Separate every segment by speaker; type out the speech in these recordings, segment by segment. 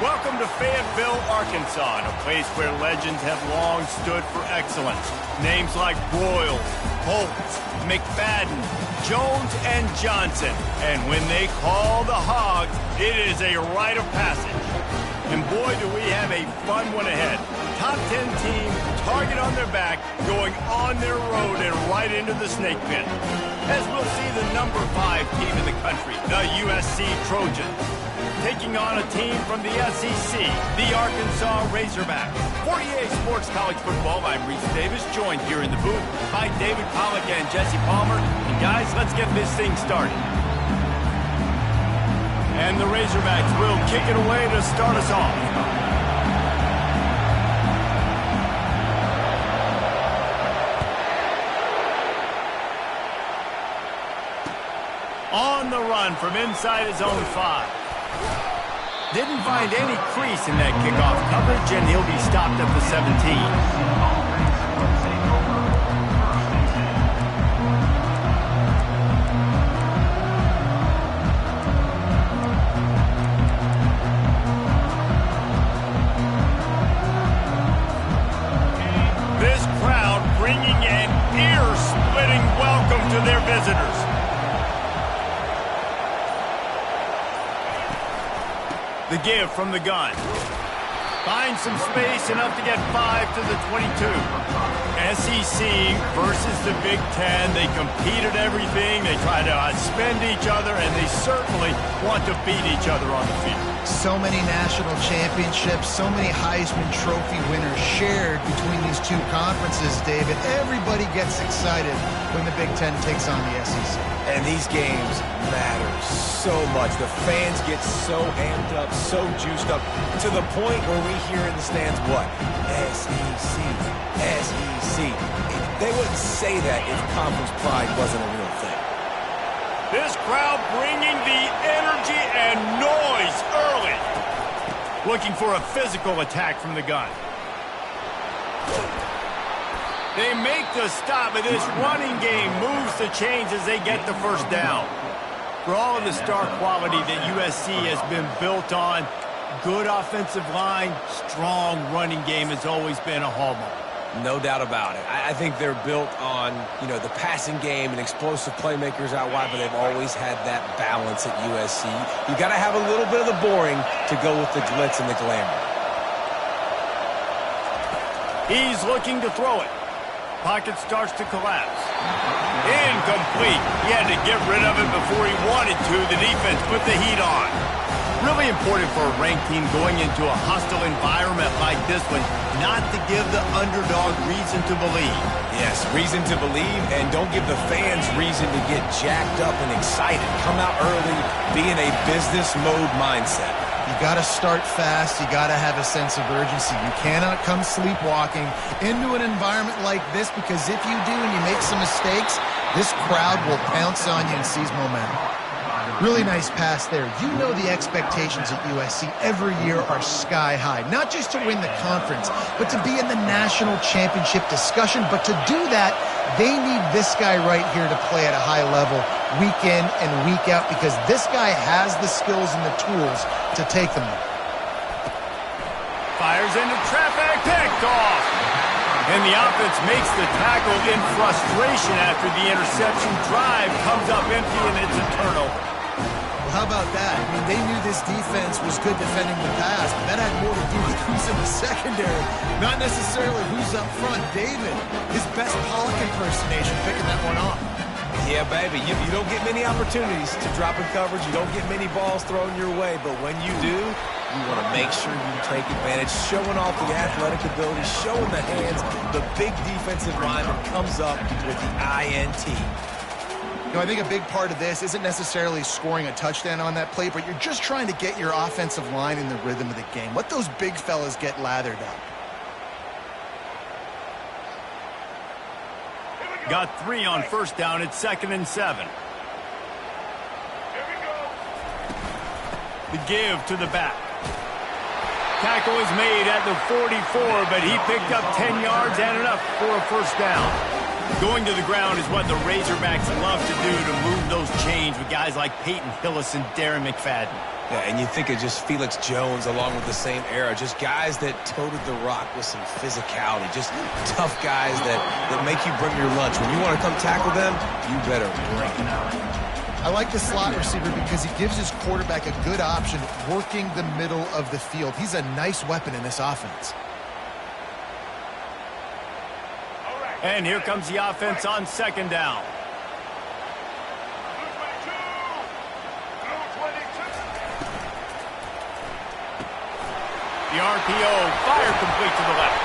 Speaker 1: Welcome to Fayetteville, Arkansas, a place where legends have long stood for excellence. Names like Broyles, Holtz, McFadden, Jones, and Johnson. And when they call the Hog, it is a rite of passage. And boy, do we have a fun one ahead. Top 10 team, target on their back, going on their road and right into the snake pit. As we'll see the number 5 team in the country, the USC Trojans, taking on a team from the SEC, the Arkansas Razorbacks. For EA Sports College Football, I'm Reese Davis, joined here in the booth by David Pollack and Jesse Palmer. And guys, let's get this thing started. And the Razorbacks will kick it away to start us off. On the run from inside his own 5. Didn't find any crease in that kickoff coverage, and he'll be stopped at the 17. This crowd bringing an ear-splitting welcome to their visitors. The give from the gun. Finds some space, enough to get 5 to the 22. SEC versus the Big Ten. They compete at everything. They try to outspend each other, and they certainly want to beat each other on the field.
Speaker 2: So many national championships, so many Heisman Trophy winners shared between these two conferences, David. Everybody gets excited when the Big Ten takes on the SEC.
Speaker 3: And these games matter so much. The fans get so amped up, so juiced up, to the point where we hear in the stands what? SEC, SEC. They wouldn't say that if conference pride wasn't a real thing.
Speaker 1: This crowd bringing the energy and noise early. Looking for a physical attack from the gun. They make the stop, but this running game moves the chains as they get the first down. For all of the star quality that USC has been built on, good offensive line, strong running game has always been a hallmark.
Speaker 3: No doubt about it. I think they're built on, the passing game and explosive playmakers out wide, but they've always had that balance at USC. You got to have a little bit of the boring to go with the glitz and the glamour.
Speaker 1: He's looking to throw it. Pocket starts to collapse. Incomplete. He had to get rid of it before he wanted to. The defense put the heat on. Really important for a ranked team going into a hostile environment like this one, not to give the underdog reason to believe.
Speaker 3: Yes, reason to believe, and don't give the fans reason to get jacked up and excited. Come out early, be in a business mode mindset.
Speaker 2: You got to start fast. You got to have a sense of urgency. You cannot come sleepwalking into an environment like this, because if you do and you make some mistakes, this crowd will pounce on you and seize momentum. Really nice pass there. You know the expectations at USC every year are sky high. Not just to win the conference, but to be in the national championship discussion. But to do that, they need this guy right here to play at a high level week in and week out, because this guy has the skills and the tools to take them there.
Speaker 1: Fires into traffic, picked off. And the offense makes the tackle in frustration after the interception. Drive comes up empty, and it's a turnover.
Speaker 2: Well, how about that? I mean, they knew this defense was good defending the pass, but that had more to do with who's in the secondary, not necessarily who's up front. David, his best Pollock impersonation, picking that one off.
Speaker 3: Yeah, baby, you don't get many opportunities to drop in coverage. You don't get many balls thrown your way, but when you do, you want to make sure you take advantage, showing off the athletic ability, showing the hands. The big defensive lineman comes up with the INT.
Speaker 2: I think a big part of this isn't necessarily scoring a touchdown on that play, but you're just trying to get your offensive line in the rhythm of the game. Let those big fellas get lathered up.
Speaker 1: Got 3 on first down. It's 2nd and 7. The give to the back. Tackle is made at the 44, but he picked up 10 yards and enough for a first down. Going to the ground is what the Razorbacks love to do, to move those chains with guys like Peyton Hillis and Darren McFadden.
Speaker 3: Yeah, and you think of just Felix Jones along with the same era, just guys that toted the rock with some physicality, just tough guys that make you bring your lunch. When you want to come tackle them, you better bring it.
Speaker 2: I like the slot receiver because he gives his quarterback a good option working the middle of the field. He's a nice weapon in this offense.
Speaker 1: And here comes the offense on 2nd down. The RPO, fire complete to the left.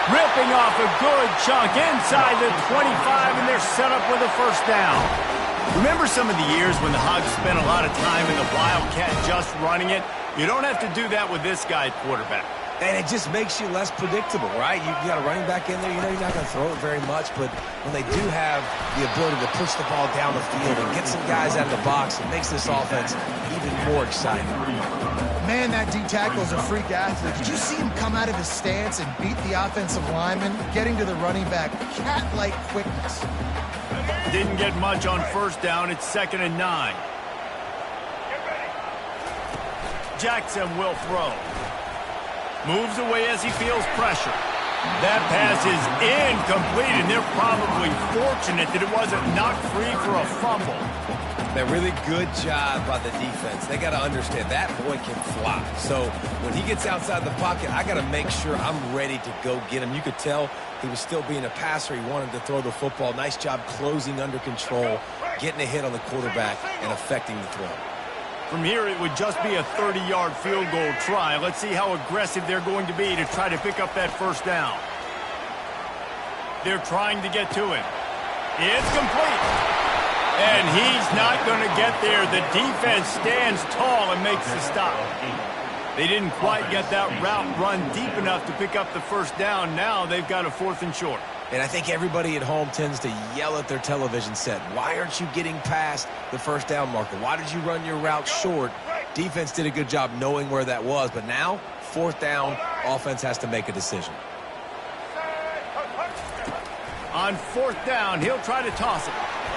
Speaker 1: Ripping off a good chunk inside the 25, and they're set up with a first down. Remember some of the years when the Hogs spent a lot of time in the Wildcat just running it? You don't have to do that with this guy at quarterback.
Speaker 3: And it just makes you less predictable, right? You got a running back in there. You know you're not going to throw it very much, but when they do have the ability to push the ball down the field and get some guys out of the box, it makes this offense even more exciting.
Speaker 2: Man, that D-tackle is a freak athlete. Did you see him come out of his stance and beat the offensive lineman, getting to the running back? Cat-like quickness.
Speaker 1: Didn't get much on first down. It's 2nd and 9. Jackson will throw. Moves away as he feels pressure. That pass is incomplete, and they're probably fortunate that it wasn't knocked free for a fumble.
Speaker 3: Man, really good job by the defense. They got to understand that boy can fly. So when he gets outside the pocket, I got to make sure I'm ready to go get him. You could tell he was still being a passer. He wanted to throw the football. Nice job closing under control, getting a hit on the quarterback, and affecting the throw.
Speaker 1: From here, it would just be a 30-yard field goal try. Let's see how aggressive they're going to be to try to pick up that first down. They're trying to get to him. It's complete. And he's not going to get there. The defense stands tall and makes the stop. They didn't quite get that route run deep enough to pick up the first down. Now they've got a 4th and short.
Speaker 3: And I think everybody at home tends to yell at their television set. Why aren't you getting past the first down marker? Why did you run your route short? Defense did a good job knowing where that was. But now, 4th down, offense has to make a decision.
Speaker 1: On 4th down, he'll try to toss it.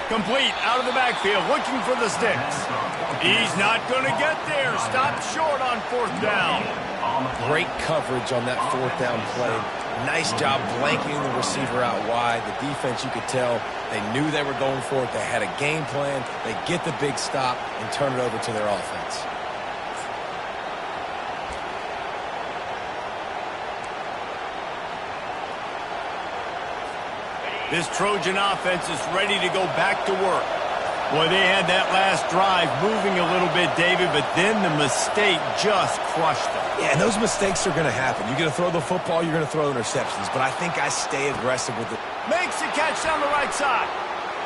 Speaker 1: Complete out of the backfield, looking for the sticks. He's not going to get there. Stopped short on 4th down.
Speaker 3: Great coverage on that 4th down play. Nice job blanking the receiver out wide. The defense, you could tell, they knew they were going for it. They had a game plan. They get the big stop and turn it over to their offense.
Speaker 1: This Trojan offense is ready to go back to work. Boy, they had that last drive moving a little bit, David, but then the mistake just crushed them.
Speaker 3: Yeah, and those mistakes are going to happen. You're going to throw the football, you're going to throw interceptions, but I think I stay aggressive with it.
Speaker 1: Makes the catch down the right side.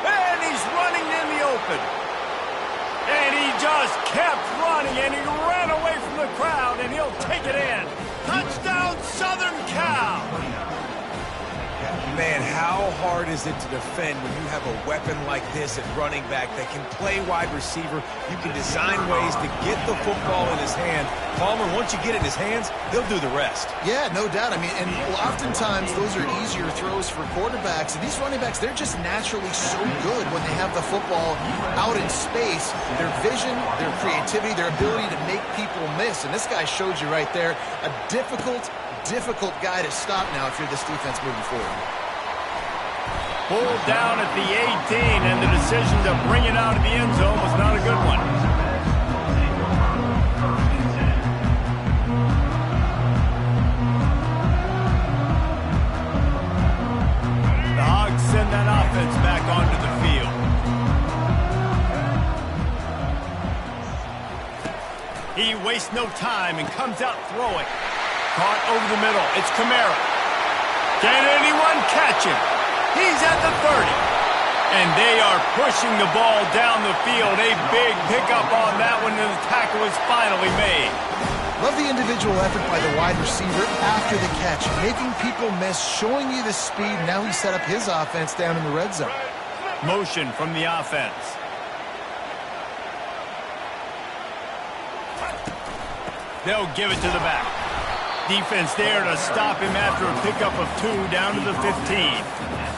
Speaker 1: And he's running in the open. And he just kept running, and he ran away from the crowd, and he'll take it in. Touchdown, Southern Cal.
Speaker 3: Man, how hard is it to defend when you have a weapon like this at running back that can play wide receiver? You can design ways to get the football in his hand. Palmer, once you get it in his hands, he'll do the rest.
Speaker 2: Yeah, no doubt. I mean, and oftentimes those are easier throws for quarterbacks. And these running backs, they're just naturally so good when they have the football out in space. Their vision, their creativity, their ability to make people miss. And this guy showed you right there a difficult guy to stop now if you're this defense moving forward.
Speaker 1: Pulled down at the 18, and the decision to bring it out of the end zone was not a good one. The Hogs send that offense back onto the field. He wastes no time and comes out throwing. Caught over the middle. It's Kamara. Can anyone catch him? He's at the 30. And they are pushing the ball down the field. A big pickup on that one, and the tackle is finally made.
Speaker 2: Love the individual effort by the wide receiver after the catch, making people miss, showing you the speed. Now he set up his offense down in the red zone.
Speaker 1: Motion from the offense. They'll give it to the back. Defense there to stop him after a pickup of 2 down to the 15.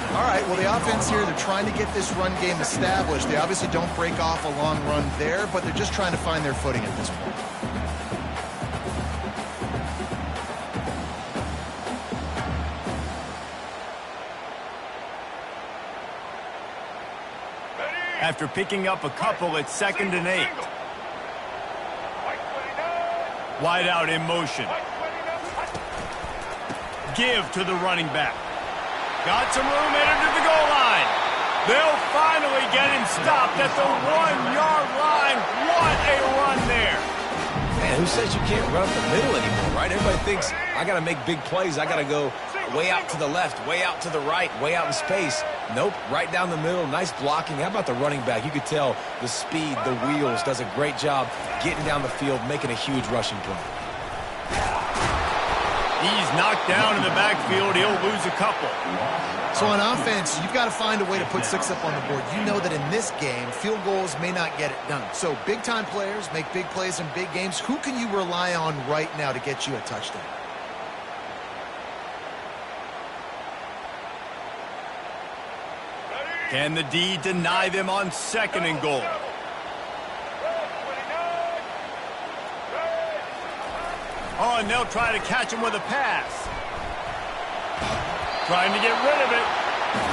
Speaker 2: All right, well, the offense here, they're trying to get this run game established. They obviously don't break off a long run there, but they're just trying to find their footing at this point.
Speaker 1: After picking up a couple, it's 2nd and 8. Wide out in motion. Give to the running back. Got some room headed to the goal line. They'll finally get him stopped at the 1-yard line. What a run there.
Speaker 3: Man, who says you can't run up the middle anymore, right? Everybody thinks, I got to make big plays. I got to go way out to the left, way out to the right, way out in space. Nope, right down the middle. Nice blocking. How about the running back? You could tell the speed, the wheels, does a great job getting down the field, making a huge rushing play.
Speaker 1: He's knocked down in the backfield. He'll lose a couple.
Speaker 2: So on offense, you've got to find a way to put 6 up on the board. You know that in this game, field goals may not get it done. So big-time players make big plays in big games. Who can you rely on right now to get you a touchdown?
Speaker 1: Can the D deny them on 2nd and goal? Oh, and they'll try to catch him with a pass. Trying to get rid of it.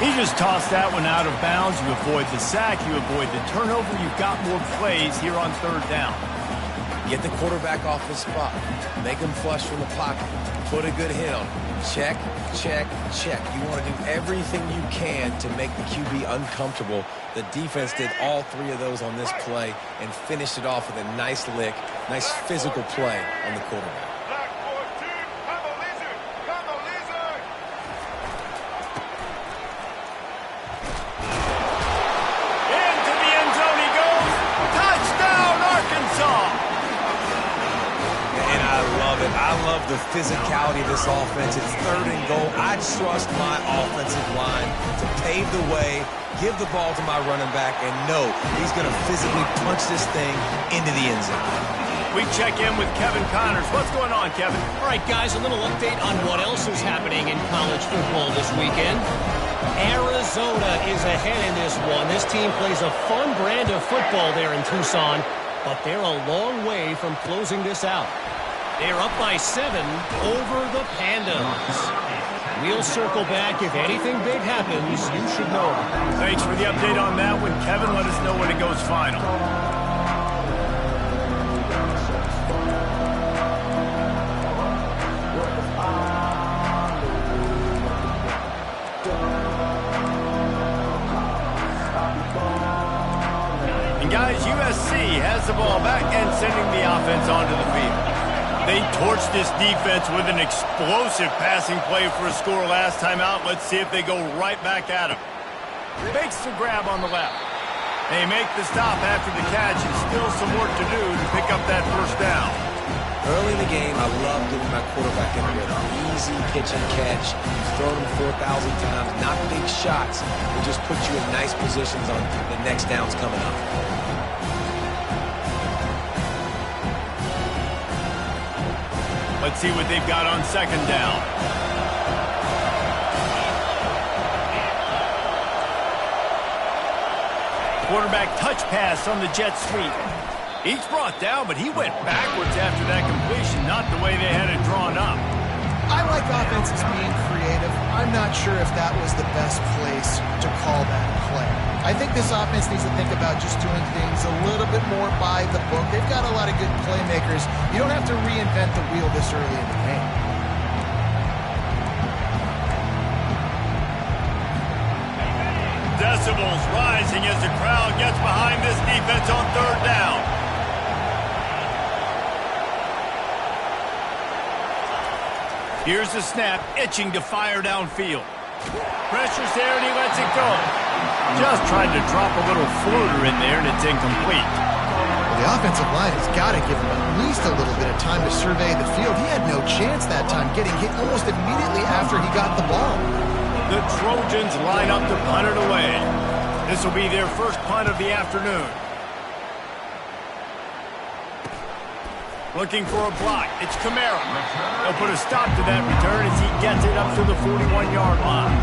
Speaker 1: He just tossed that one out of bounds. You avoid the sack, you avoid the turnover. You've got more plays here on third down.
Speaker 3: Get the quarterback off his spot. Make him flush from the pocket. Put a good hit on him. Check, check, check. You want to do everything you can to make the QB uncomfortable. The defense did all three of those on this play and finished it off with a nice lick, nice physical play on the quarterback. I love the physicality of this offense. It's third and goal. I trust my offensive line to pave the way, give the ball to my running back, and know he's going to physically punch this thing into the end zone.
Speaker 1: We check in with Kevin Connors. What's going on, Kevin?
Speaker 4: All right, guys, a little update on what else is happening in college football this weekend. Arizona is ahead in this one. This team plays a fun brand of football there in Tucson, but they're a long way from closing this out. They're up by 7 over the Pandas. We'll circle back. If anything big happens, you should know.
Speaker 1: Thanks for the update on that one, Kevin. Let us know when it goes final. And guys, USC has the ball back and sending the offense onto the field. They torched this defense with an explosive passing play for a score last time out. Let's see if they go right back at him. Makes the grab on the left. They make the stop after the catch, and still some work to do to pick up that first down.
Speaker 3: Early in the game, I love giving my quarterback a rhythm. Easy pitch and catch. You've thrown him 4,000 times. Not big shots. They just put you in nice positions on the next downs coming up.
Speaker 1: Let's see what they've got on second down. Quarterback touch pass on the jet sweep. He's brought down, but he went backwards after that completion, not the way they had it drawn up.
Speaker 2: I like offenses being creative. I'm not sure if that was the best place to call that play. I think this offense needs to think about just doing things a little bit more by the book. They've got a lot of good playmakers. You don't have to reinvent the wheel this early in the game.
Speaker 1: Decibels rising as the crowd gets behind this defense on third down. Here's the snap, itching to fire downfield. Pressure's there, and he lets it go. Just tried to drop a little floater in there, and it's incomplete.
Speaker 2: Well, the offensive line has got to give him at least a little bit of time to survey the field. He had no chance that time, getting hit almost immediately after he got the ball.
Speaker 1: The Trojans line up to punt it away. This will be their first punt of the afternoon. Looking for a block. It's Kamara. They'll put a stop to that return as he gets it up to the 41-yard line.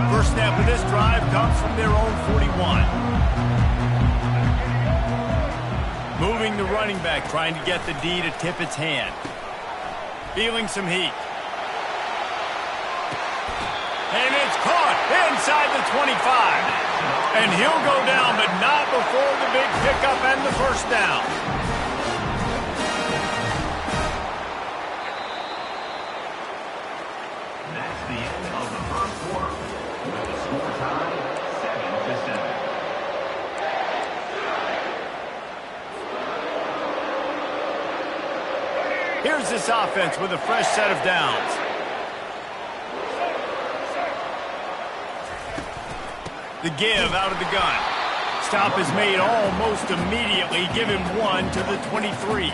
Speaker 1: First snap of this drive comes from their own 41. Moving the running back, trying to get the D to tip its hand. Feeling some heat. And it's caught inside the 25. And he'll go down, but not before the big pickup and the first down.
Speaker 5: That's the end of the first quarter. With the score tied 7-7.
Speaker 1: Here's this offense with a fresh set of downs. The give out of the gun. Stop is made almost immediately. Give him one to the 23.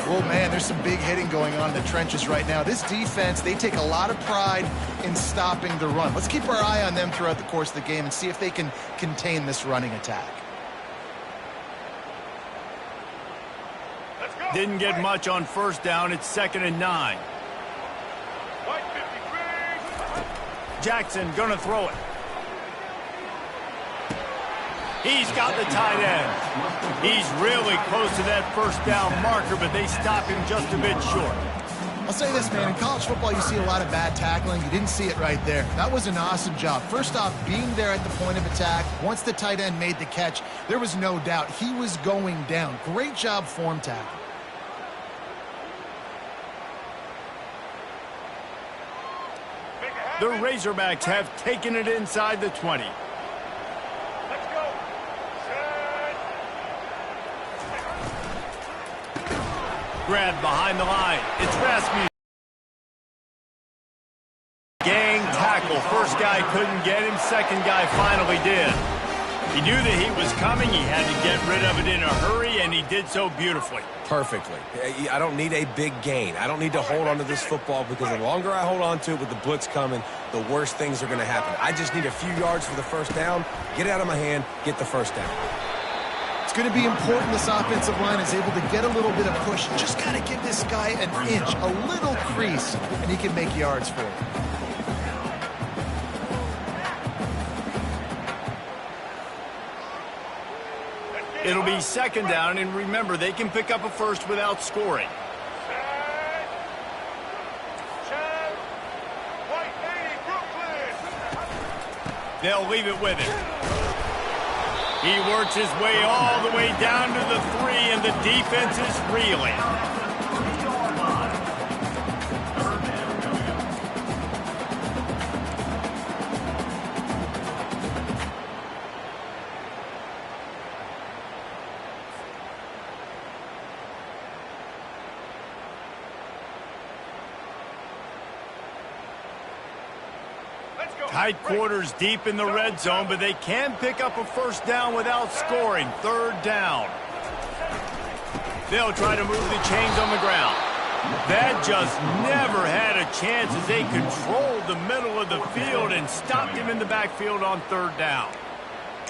Speaker 2: Oh, man, there's some big hitting going on in the trenches right now. This defense, they take a lot of pride in stopping the run. Let's keep our eye on them throughout the course of the game and see if they can contain this running attack.
Speaker 1: Didn't get much on first down. It's 2nd and 9. Jackson gonna throw it. He's got the tight end. He's really close to that first down marker, but they stop him just a bit short.
Speaker 2: I'll say this, man. In college football, you see a lot of bad tackling. You didn't see it right there. That was an awesome job. First off, being there at the point of attack. Once the tight end made the catch, there was no doubt he was going down. Great job form tackle.
Speaker 1: The Razorbacks have taken it inside the 20.
Speaker 5: Let's go.
Speaker 1: Grab behind the line. It's Rasmussen. Gang tackle. First guy couldn't get him. Second guy finally did. He knew that he was coming. He had to get rid of it in a hurry, and he did so beautifully.
Speaker 3: Perfectly. I don't need a big gain. I don't need to hold on to this football because the longer I hold on to it with the blitz coming, the worse things are going to happen. I just need a few yards for the first down, get it out of my hand, get the first down.
Speaker 2: It's going to be important this offensive line is able to get a little bit of push. Just got to give this guy an inch, a little crease, and he can make yards for it.
Speaker 1: It'll be second down, and remember, they can pick up a first without scoring. They'll leave it with him. He works his way all the way down to the 3, and the defense is reeling. Tight quarters deep in the red zone, but they can pick up a first down without scoring. Third down. They'll try to move the chains on the ground. That just never had a chance as they controlled the middle of the field and stopped him in the backfield on third down.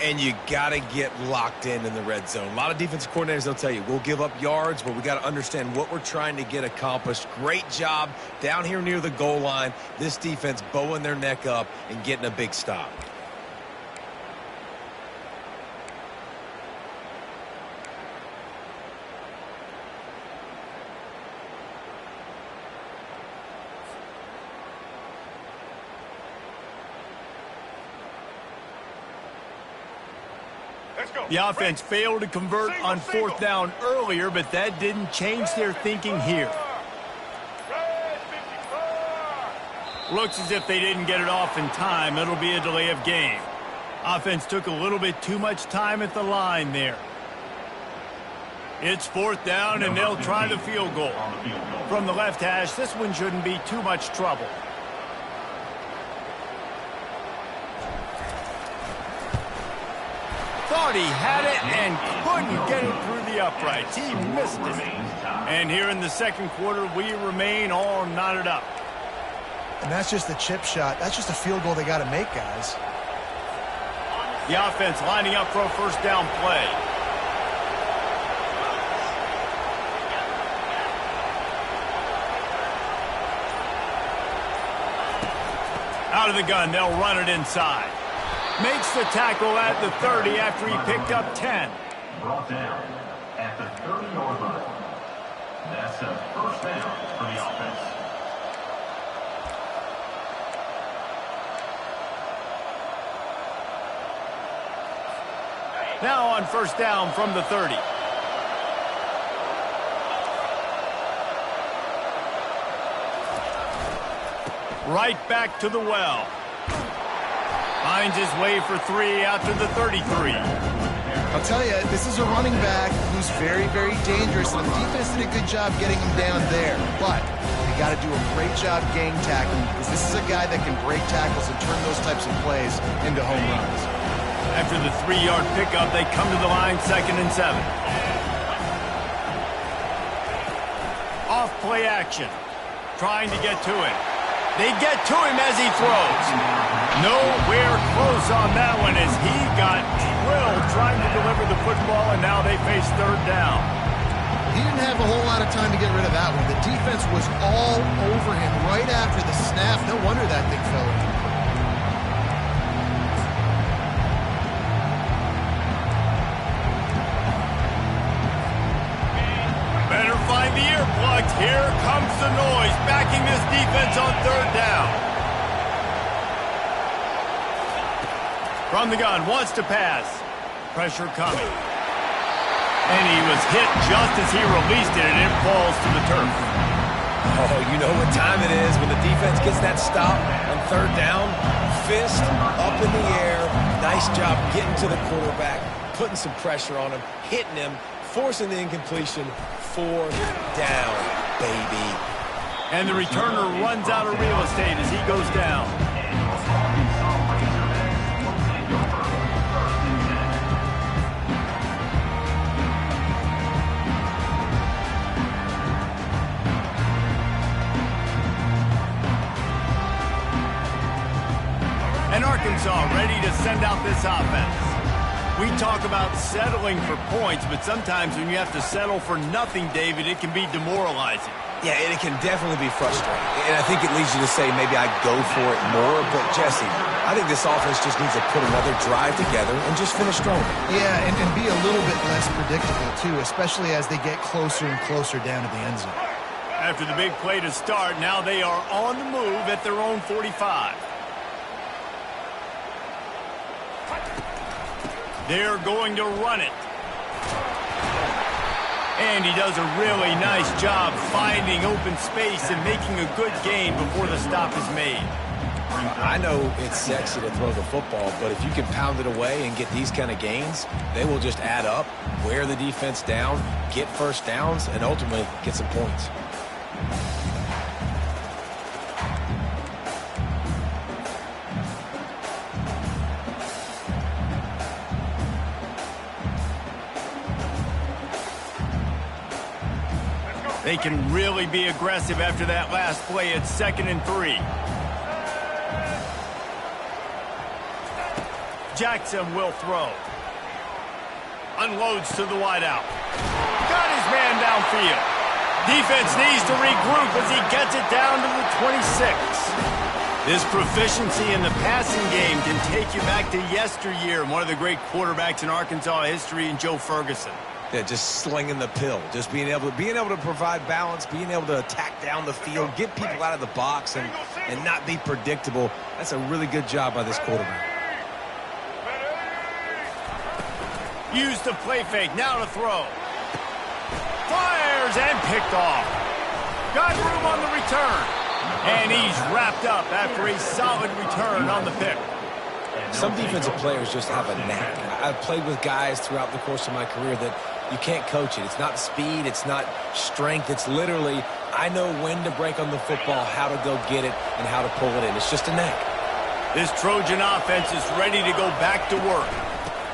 Speaker 3: And you got to get locked in the red zone. A lot of defensive coordinators, they'll tell you, we'll give up yards, but we got to understand what we're trying to get accomplished. Great job down here near the goal line. This defense bowing their neck up and getting a big stop.
Speaker 1: The offense failed to convert on fourth down earlier, but that didn't change their thinking here. Looks as if they didn't get it off in time. It'll be a delay of game. Offense took a little bit too much time at the line there. It's fourth down, and they'll try the field goal. From the left hash, this one shouldn't be too much trouble. Thought he had it and couldn't get it through the uprights. He missed it. And here in the second quarter, we remain all knotted up.
Speaker 2: And that's just a chip shot. That's just a field goal they got to make, guys.
Speaker 1: The offense lining up for a first down play. Out of the gun, they'll run it inside. Makes the tackle at the 30 after he picked up 10.
Speaker 5: Brought down at the 30-yard line. That's a first down for the offense.
Speaker 1: Now on first down from the 30. Right back to the well. Finds his way for 3 out to the 33.
Speaker 2: I'll tell you, this is a running back who's very, very dangerous, and the defense did a good job getting him down there. But they got to do a great job gang tackling because this is a guy that can break tackles and turn those types of plays into home runs.
Speaker 1: After the 3-yard pickup, they come to the line, 2nd and 7. Off play action. Trying to get to him. They get to him as he throws. Nowhere close on that one as he got drilled trying to deliver the football, and now they face third down.
Speaker 2: He didn't have a whole lot of time to get rid of that one. The defense was all over him right after the snap. No wonder that thing fell in.
Speaker 1: Better find the earplug. And here comes the noise, backing this defense on third down. From the gun, wants to pass. Pressure coming. And he was hit just as he released it, and it falls to the turf.
Speaker 3: Oh, you know what time it is when the defense gets that stop on third down. Fist up in the air. Nice job getting to the quarterback, putting some pressure on him, hitting him, forcing the incompletion. Fourth down, baby.
Speaker 1: And the returner runs out of real estate as he goes down. And Arkansas ready to send out this offense. We talk about settling for points, but sometimes when you have to settle for nothing, David, it can be demoralizing.
Speaker 3: Yeah, and it can definitely be frustrating. And I think it leads you to say maybe I go for it more. But, Jesse, I think this offense just needs to put another drive together and just finish strong.
Speaker 2: Yeah, and be a little bit less predictable, too, especially as they get closer and closer down to the end zone.
Speaker 1: After the big play to start, now they are on the move at their own 45. They're going to run it. And he does a really nice job finding open space and making a good gain before the stop is made.
Speaker 3: I know it's sexy to throw the football, but if you can pound it away and get these kind of gains, they will just add up, wear the defense down, get first downs, and ultimately get some points.
Speaker 1: They can really be aggressive after that last play at 2nd and 3. Jackson will throw. Unloads to the wideout. Got his man downfield. Defense needs to regroup as he gets it down to the 26. This proficiency in the passing game can take you back to yesteryear, one of the great quarterbacks in Arkansas history, in Joe Ferguson.
Speaker 3: Yeah, just slinging the pill, just being able to provide balance, being able to attack down the field, get people out of the box, and not be predictable. That's a really good job by this quarterback.
Speaker 1: Use the play fake, now to throw. Fires and picked off. Got room on the return. And he's wrapped up after a solid return on the pick.
Speaker 3: Some defensive players just have a knack. I've played with guys throughout the course of my career that you can't coach it. It's not speed. It's not strength. It's literally, I know when to break on the football, how to go get it, and how to pull it in. It's just a knack.
Speaker 1: This Trojan offense is ready to go back to work.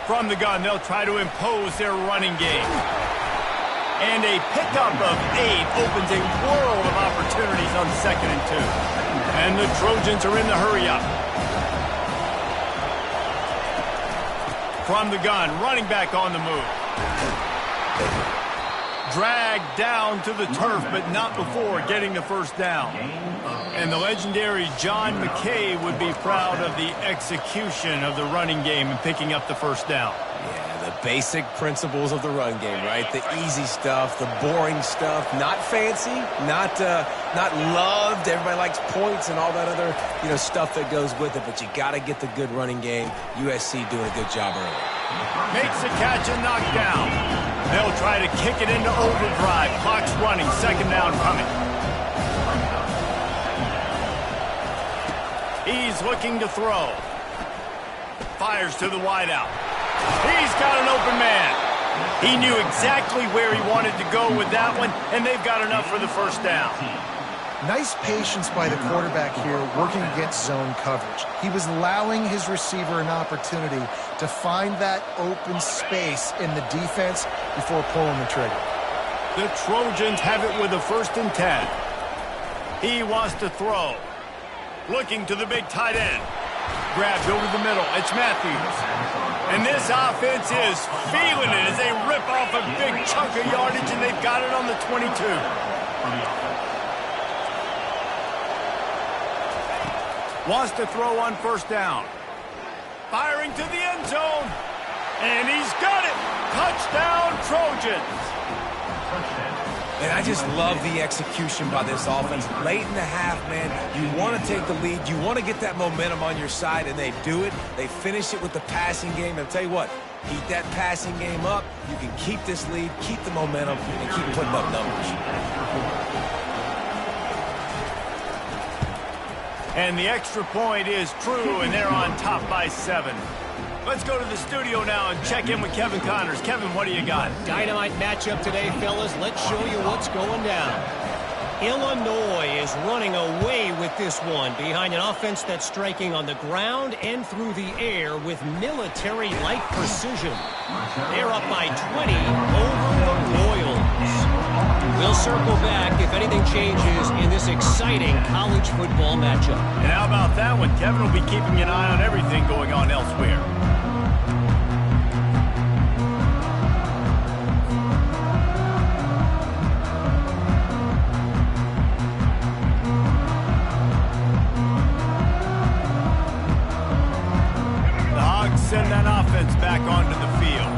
Speaker 1: From the gun, they'll try to impose their running game. And a pickup of 8 opens a world of opportunities on 2nd and 2. And the Trojans are in the hurry-up. From the gun, running back on the move. Dragged down to the turf, but not before getting the first down. And the legendary John McKay would be proud of the execution of the running game and picking up the first down.
Speaker 3: Yeah, the basic principles of the run game, right? The easy stuff, the boring stuff, not fancy, not loved. Everybody likes points and all that other, stuff that goes with it, but you got to get the good running game. USC doing a good job early.
Speaker 1: Makes the catch and knocked down. They'll try to kick it into overdrive. Clock's running, 2nd down coming. He's looking to throw. Fires to the wideout. He's got an open man. He knew exactly where he wanted to go with that one, and they've got enough for the first down.
Speaker 2: Nice patience by the quarterback here, working against zone coverage. He was allowing his receiver an opportunity to find that open space in the defense before pulling the trigger.
Speaker 1: The Trojans have it with a 1st and 10. He wants to throw. Looking to the big tight end. Grabbed over the middle. It's Matthews. And this offense is feeling it as they rip off a big chunk of yardage, and they've got it on the 22. Wants to throw on 1st down. Firing to the end zone. And he's got it. Touchdown, Trojans.
Speaker 3: And I just love the execution by this offense. Late in the half, man, you want to take the lead. You want to get that momentum on your side, and they do it. They finish it with the passing game. And I'll tell you what, keep that passing game up. You can keep this lead, keep the momentum, and keep putting up numbers.
Speaker 1: And the extra point is true, and they're on top by 7. Let's go to the studio now and check in with Kevin Connors. Kevin, what do you got?
Speaker 4: Dynamite matchup today, fellas. Let's show you what's going down. Illinois is running away with this one behind an offense that's striking on the ground and through the air with military-like precision. They're up by 20 over the Royals. We'll circle back if anything changes in this exciting college football matchup.
Speaker 1: And how about that one? Kevin will be keeping an eye on everything going on elsewhere. Send that offense back onto the field.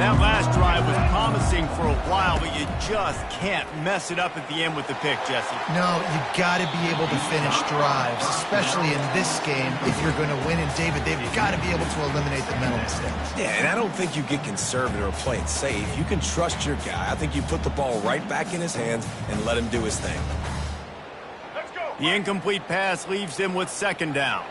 Speaker 1: That last drive was promising for a while, but you just can't mess it up at the end with the pick, Jesse.
Speaker 2: No, you got to be able to finish drives, especially in this game. If you're going to win, and David, they've got to be able to eliminate the mental mistakes.
Speaker 3: Yeah, and I don't think you get conservative or play it safe. You can trust your guy. I think you put the ball right back in his hands and let him do his thing.
Speaker 1: Let's go. The incomplete pass leaves him with 2nd down.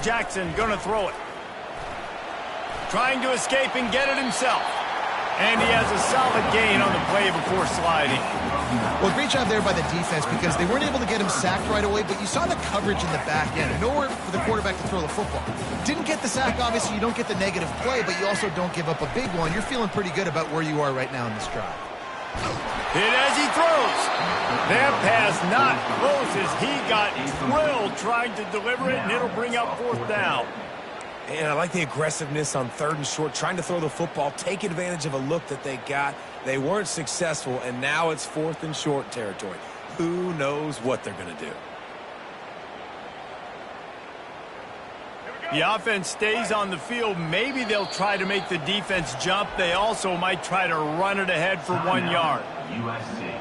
Speaker 1: Jackson gonna throw it. Trying to escape and get it himself. And he has a solid gain on the play before sliding.
Speaker 2: Well, great job there by the defense because they weren't able to get him sacked right away, but you saw the coverage in the back end. Nowhere for the quarterback to throw the football. Didn't get the sack, obviously. You don't get the negative play, but you also don't give up a big one. You're feeling pretty good about where you are right now in this drive.
Speaker 1: Hit as he throws. That pass not close as he got drilled trying to deliver it, and it'll bring up 4th down.
Speaker 3: And I like the aggressiveness on 3rd and short, trying to throw the football, take advantage of a look that they got. They weren't successful, and now it's 4th and short territory. Who knows what they're going to do?
Speaker 1: The offense stays on the field. Maybe they'll try to make the defense jump. They also might try to run it ahead for 1 yard.
Speaker 5: USC.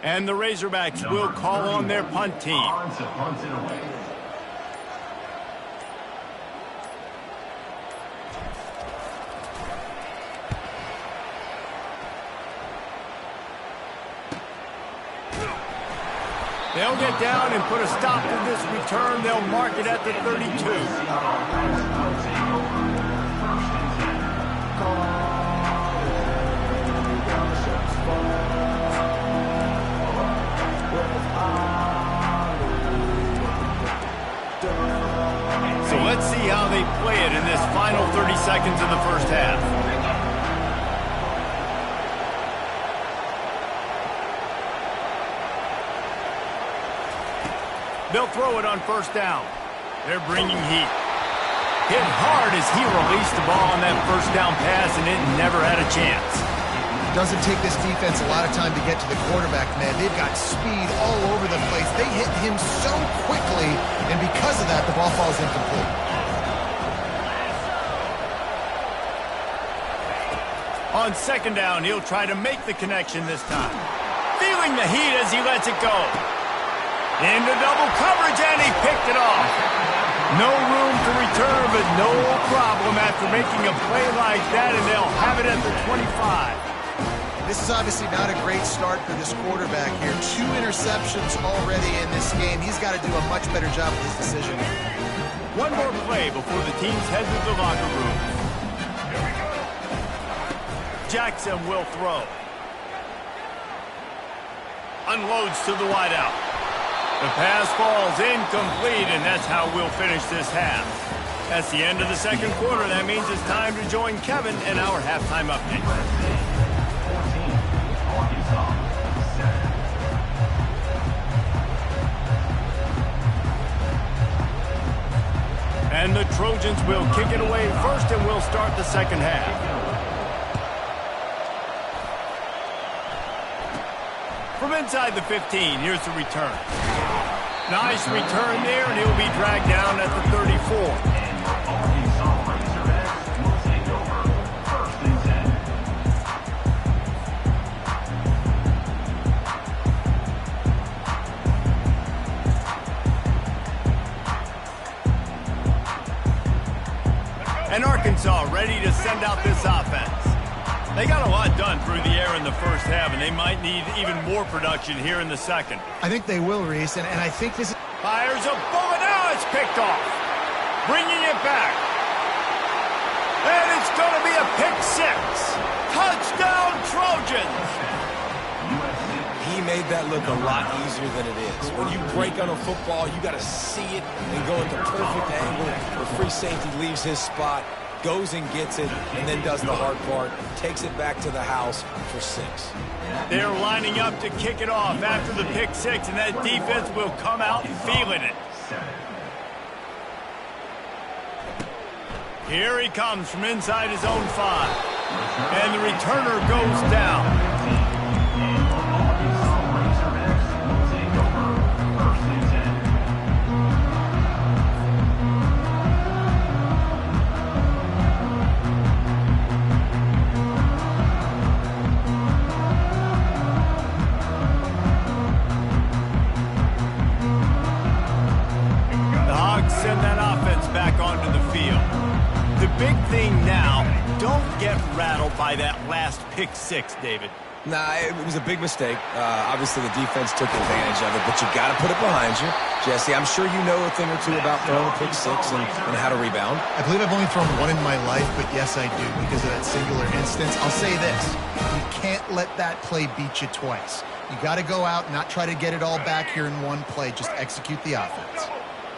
Speaker 1: And the Razorbacks will call on their punt team. They'll get down and put a stop to this return. They'll mark it at the 32. So let's see how they play it in this final 30 seconds of the first half. They'll throw it on 1st down. They're bringing heat. Hit hard as he released the ball on that 1st down pass, and it never had a chance.
Speaker 2: Doesn't take this defense a lot of time to get to the quarterback, man. They've got speed all over the place. They hit him so quickly, and because of that, the ball falls incomplete.
Speaker 1: On 2nd down, he'll try to make the connection this time. Feeling the heat as he lets it go. Into double coverage, and he picked it off. No room to return, but no problem after making a play like that, and they'll have it at the 25.
Speaker 2: This is obviously not a great start for this quarterback here. 2 interceptions already in this game. He's got to do a much better job with his decision.
Speaker 1: One more play before the teams head to the locker room. Jackson will throw. Unloads to the wideout. The pass falls incomplete, and that's how we'll finish this half. That's the end of the 2nd quarter. That means it's time to join Kevin in our halftime update. And the Trojans will kick it away first, and we'll start the second half. From inside the 15, here's the return. Nice return there, and he'll be dragged down at the 34. And Arkansas ready to send out this offense. They got a lot done through the air in the first half, and they might need even more production here in the second.
Speaker 2: I think they will, Reese, and I think this is...
Speaker 1: Fires a bullet. Now it's picked off. Bringing it back. And it's going to be a pick six. Touchdown, Trojans.
Speaker 3: He made that look a lot easier than it is. When you break on a football, you got to see it and go at the perfect angle where free safety leaves his spot, goes and gets it, and then does the hard part, takes it back to the house for 6.
Speaker 1: They're lining up to kick it off after the pick six, and that defense will come out feeling it. Here he comes from inside his own 5. And the returner goes down. Send that offense back onto the field. The big thing now, don't get rattled by that last pick six, David.
Speaker 3: Nah, it was a big mistake. Obviously, the defense took advantage of it, but you got to put it behind you. Jesse, I'm sure you know a thing or two about throwing a pick six and how to rebound.
Speaker 2: I believe I've only thrown one in my life, but yes, I do because of that singular instance. I'll say this. You can't let that play beat you twice. You got to go out and not try to get it all back here in one play. Just execute the offense.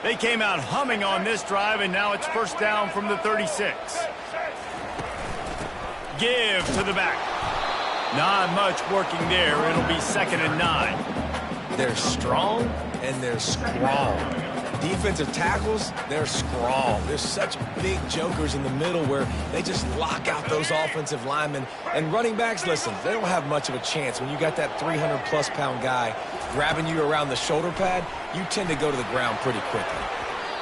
Speaker 1: They came out humming on this drive, and now it's first down from the 36. Give to the back. Not much working there. It'll be 2nd and 9.
Speaker 3: They're strong and they're strong. Defensive tackles, they're strong. There's such big jokers in the middle where they just lock out those offensive linemen. And running backs, listen, they don't have much of a chance. When you got that 300-plus pound guy grabbing you around the shoulder pad, you tend to go to the ground pretty quickly.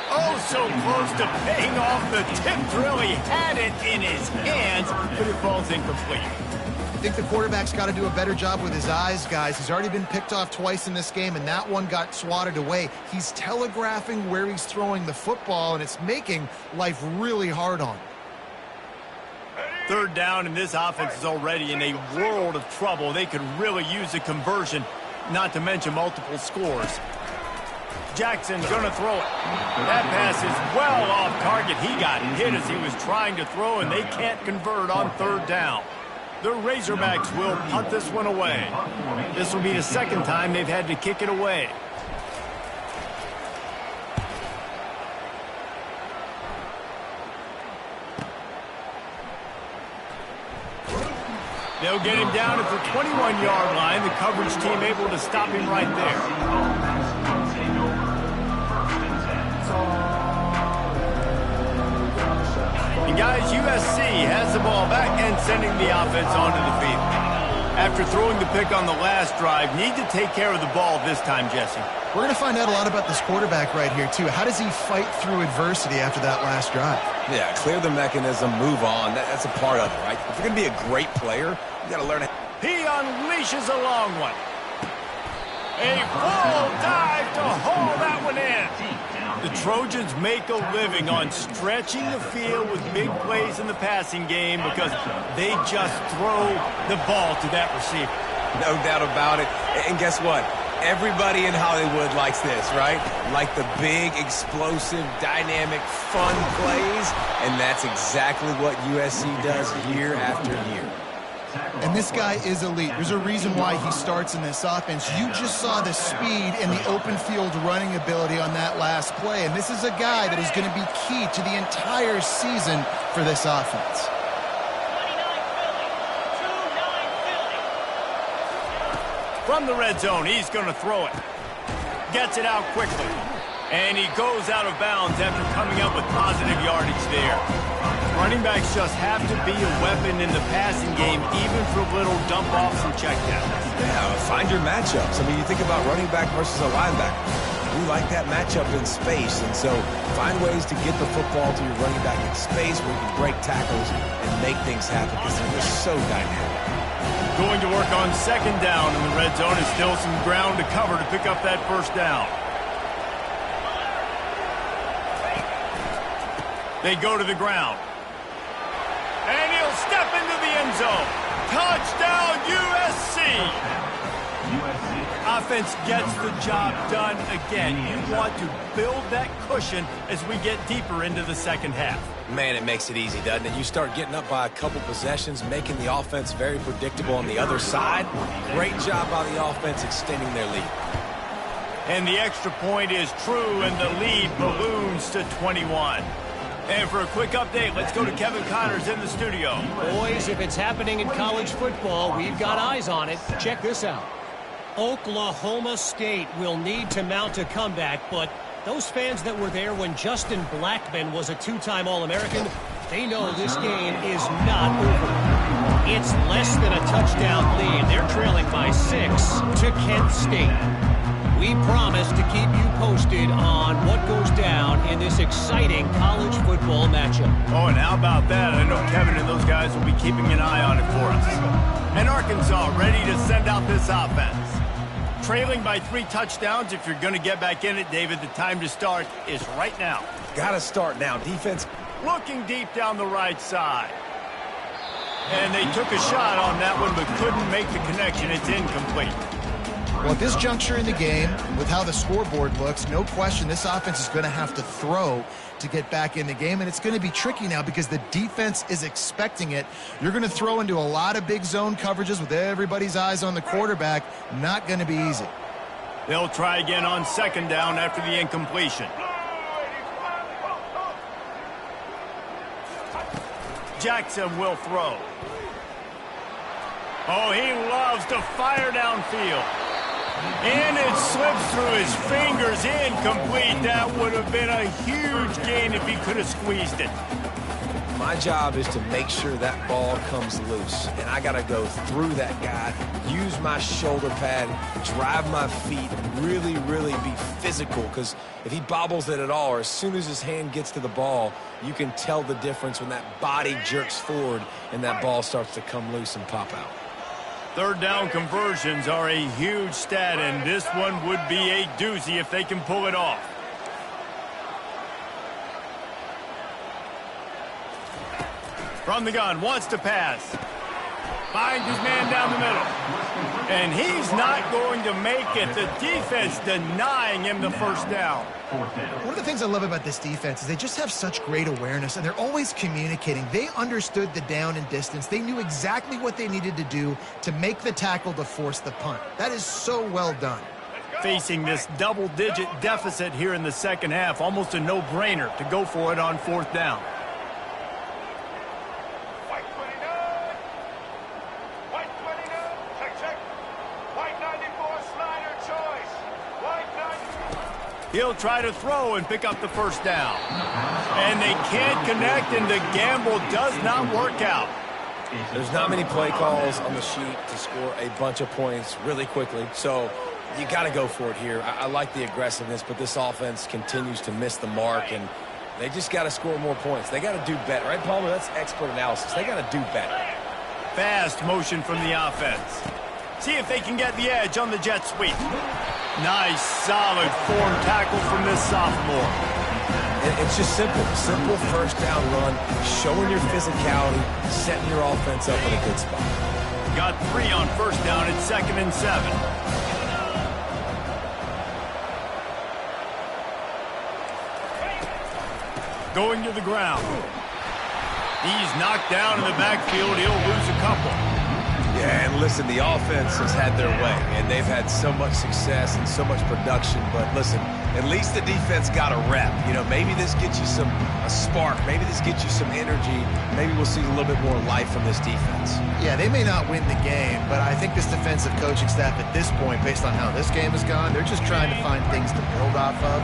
Speaker 1: Oh, so close to paying off the tip drill. He had it in his hands, but it falls incomplete.
Speaker 2: I think the quarterback's got to do a better job with his eyes, guys. He's already been picked off twice in this game, and that one got swatted away. He's telegraphing where he's throwing the football, and it's making life really hard on him.
Speaker 1: 3rd down, and this offense is already in a world of trouble. They could really use a conversion, not to mention multiple scores. Jackson's going to throw it. That pass is well off target. He got hit as he was trying to throw, and they can't convert on 3rd down. The Razorbacks will punt this one away. This will be the 2nd time they've had to kick it away. They'll get him down at the 21-yard line. The coverage team able to stop him right there. And guys, USC has the ball back and sending the offense onto the field. After throwing the pick on the last drive, need to take care of the ball this time, Jesse.
Speaker 2: We're going to find out a lot about this quarterback right here, too. How does he fight through adversity after that last drive?
Speaker 3: Yeah, clear the mechanism, move on. That's a part of it, right? If you're going to be a great player, you got to learn how.
Speaker 1: He unleashes a long one. A full dive to haul that one in. The Trojans make a living on stretching the field with big plays in the passing game because they just throw the ball to that receiver.
Speaker 3: No doubt about it. And guess what? Everybody in Hollywood likes this, right? Like the big, explosive, dynamic, fun plays. And that's exactly what USC does year after year.
Speaker 2: And this guy is elite. There's a reason why he starts in this offense. You just saw the speed and the open field running ability on that last play. And this is a guy that is going to be key to the entire season for this offense.
Speaker 1: From the red zone, he's going to throw it. Gets it out quickly. And he goes out of bounds after coming up with positive yardage there. Running backs just have to be a weapon in the passing game, even for little dump-offs and checkdowns.
Speaker 3: Yeah, find your matchups. I mean, you think about running back versus a linebacker. We like that matchup in space, and so find ways to get the football to your running back in space where you can break tackles and make things happen because they're just so dynamic.
Speaker 1: Going to work on second down in the red zone is still some ground to cover to pick up that first down. They go to the ground. And he'll step into the end zone. Touchdown, USC! Offense gets the job done again. You want to build that cushion as we get deeper into the second half.
Speaker 3: Man, it makes it easy, doesn't it? You start getting up by a couple possessions, making the offense very predictable on the other side. Great job by the offense extending their lead.
Speaker 1: And the extra point is true, and the lead balloons to 21. And for a quick update, let's go to Kevin Connors in the studio.
Speaker 4: Boys, if it's happening in college football, we've got eyes on it. Check this out. Oklahoma State will need to mount a comeback, but those fans that were there when Justin Blackmon was a two-time All-American, they know this game is not over. It's less than a touchdown lead. They're trailing by 6 to Kent State. We promise to keep you posted on what goes down in this exciting college football matchup.
Speaker 1: Oh, and how about that? I know Kevin and those guys will be keeping an eye on it for us. And Arkansas ready to send out this offense. Trailing by 3 touchdowns. If you're going to get back in it, David, the time to start is right now.
Speaker 3: Got to start now. Defense
Speaker 1: looking deep down the right side. And they took a shot on that one, but couldn't make the connection. It's incomplete.
Speaker 2: Well, at this juncture in the game, with how the scoreboard looks, no question this offense is going to have to throw to get back in the game, and it's going to be tricky now because the defense is expecting it. You're going to throw into a lot of big zone coverages with everybody's eyes on the quarterback. Not going to be easy.
Speaker 1: They'll try again on second down after the incompletion. Jackson will throw. Oh, he loves to fire downfield. And it slips through his fingers, incomplete. That would have been a huge gain if he could have squeezed it.
Speaker 3: My job is to make sure that ball comes loose. And I got to go through that guy, use my shoulder pad, drive my feet, really, really be physical. Because if he bobbles it at all, or as soon as his hand gets to the ball, you can tell the difference when that body jerks forward and that ball starts to come loose and pop out.
Speaker 1: Third down conversions are a huge stat, and this one would be a doozy if they can pull it off. From the gun, wants to pass. Finds his man down the middle. And he's not going to make it. The defense denying him the first down.
Speaker 2: One of the things I love about this defense is they just have such great awareness, and they're always communicating. They understood the down and distance. They knew exactly what they needed to do to make the tackle to force the punt. That is so well done.
Speaker 1: Facing this double-digit deficit here in the second half, almost a no-brainer to go for it on fourth down. He'll try to throw and pick up the first down. And they can't connect, and the gamble does not work out.
Speaker 3: There's not many play calls on the sheet to score a bunch of points really quickly, so you got to go for it here. I like the aggressiveness, but this offense continues to miss the mark, and they just got to score more points. They got to do better, right, Palmer? That's expert analysis. They got to do better.
Speaker 1: Fast motion from the offense. See if they can get the edge on the jet sweep. Nice, solid form tackle from this sophomore.
Speaker 3: It's just simple. Simple first down run, showing your physicality, setting your offense up in a good spot.
Speaker 1: Got 3 on first down at 2nd and 7. Going to the ground. He's knocked down in the backfield. He'll lose a couple.
Speaker 3: Yeah, And listen, the offense has had their way, and they've had so much success and so much production. But listen, at least the defense got a rep. You know, maybe this gets you a spark. Maybe this gets you some energy. Maybe we'll see a little bit more life from this defense.
Speaker 2: Yeah, they may not win the game, but I think this defensive coaching staff at this point, based on how this game has gone, they're just trying to find things to build off of.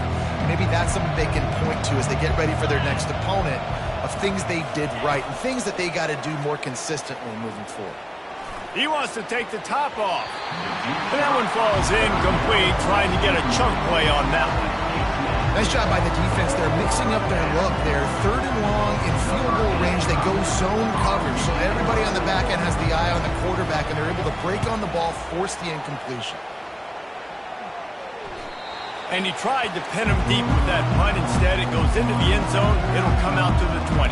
Speaker 2: Maybe that's something they can point to as they get ready for their next opponent, of things they did right and things that they got to do more consistently moving forward.
Speaker 1: He wants to take the top off. And that one falls incomplete, trying to get a chunk play on that one.
Speaker 2: Nice job by the defense. They're mixing up their look. They're 3rd and long in field goal range. They go zone coverage. So everybody on the back end has the eye on the quarterback, and they're able to break on the ball, force the incompletion.
Speaker 1: And he tried to pin him deep with that punt. Instead, it goes into the end zone. It'll come out to the 20.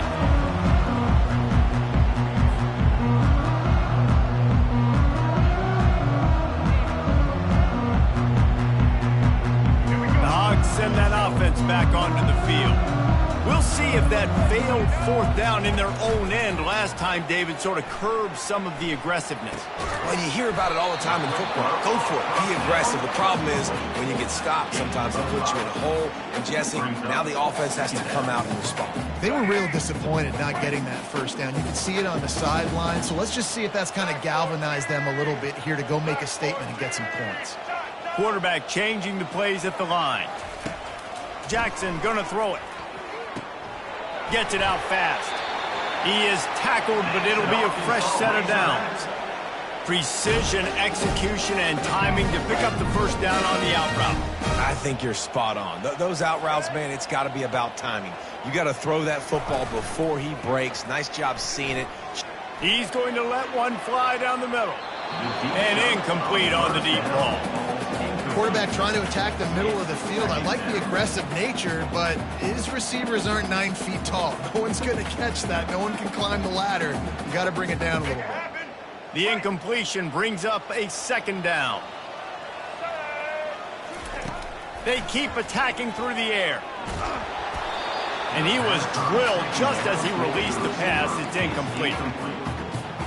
Speaker 1: The Hogs send that offense back onto the field. We'll see if that failed 4th down in their own end last time, David, sort of curbed some of the aggressiveness.
Speaker 3: Well, you hear about it all the time in football. Go for it. Be aggressive. The problem is when you get stopped, sometimes they put you in a hole. And, Jesse, now the offense has to come out and respond.
Speaker 2: They were real disappointed not getting that 1st down. You can see it on the sideline. So let's just see if that's kind of galvanized them a little bit here to go make a statement and get some points.
Speaker 1: Quarterback changing the plays at the line. Jackson gonna throw it. Gets it out fast. He is tackled, but it'll be a fresh set of downs. Precision, execution, and timing to pick up the 1st down on the out route.
Speaker 3: I think you're spot on. Those out routes, man, it's got to be about timing. You got to throw that football before he breaks. Nice job seeing it.
Speaker 1: He's going to let one fly down the middle. And incomplete on the deep ball.
Speaker 2: Quarterback trying to attack the middle of the field. I like the aggressive nature, but his receivers aren't 9 feet tall. No one's going to catch that. No one can climb the ladder. You got to bring it down a little bit.
Speaker 1: The incompletion brings up a 2nd down. They keep attacking through the air. And he was drilled just as he released the pass. It's incomplete.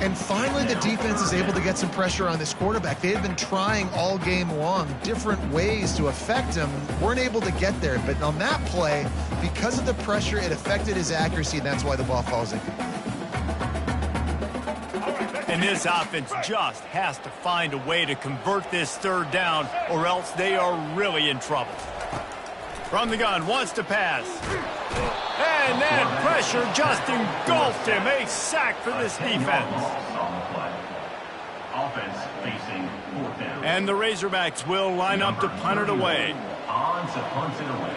Speaker 2: And finally, the defense is able to get some pressure on this quarterback. They had been trying all game long different ways to affect him. Weren't able to get there. But on that play, because of the pressure, it affected his accuracy, and that's why the ball falls incomplete.
Speaker 1: And this offense just has to find a way to convert this 3rd down, or else they are really in trouble. From the gun, wants to pass. And that pressure just engulfed him. A sack for this defense.
Speaker 5: Offense facing 4th down.
Speaker 1: And the Razorbacks will line up to punt it away.
Speaker 5: On to punt it away.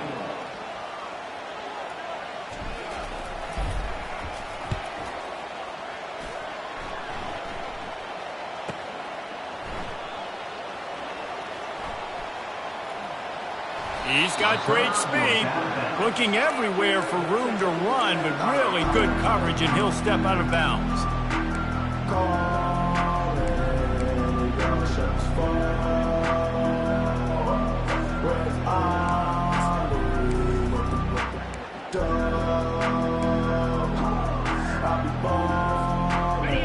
Speaker 1: He's got great speed, looking everywhere for room to run, but really good coverage, and he'll step out of bounds.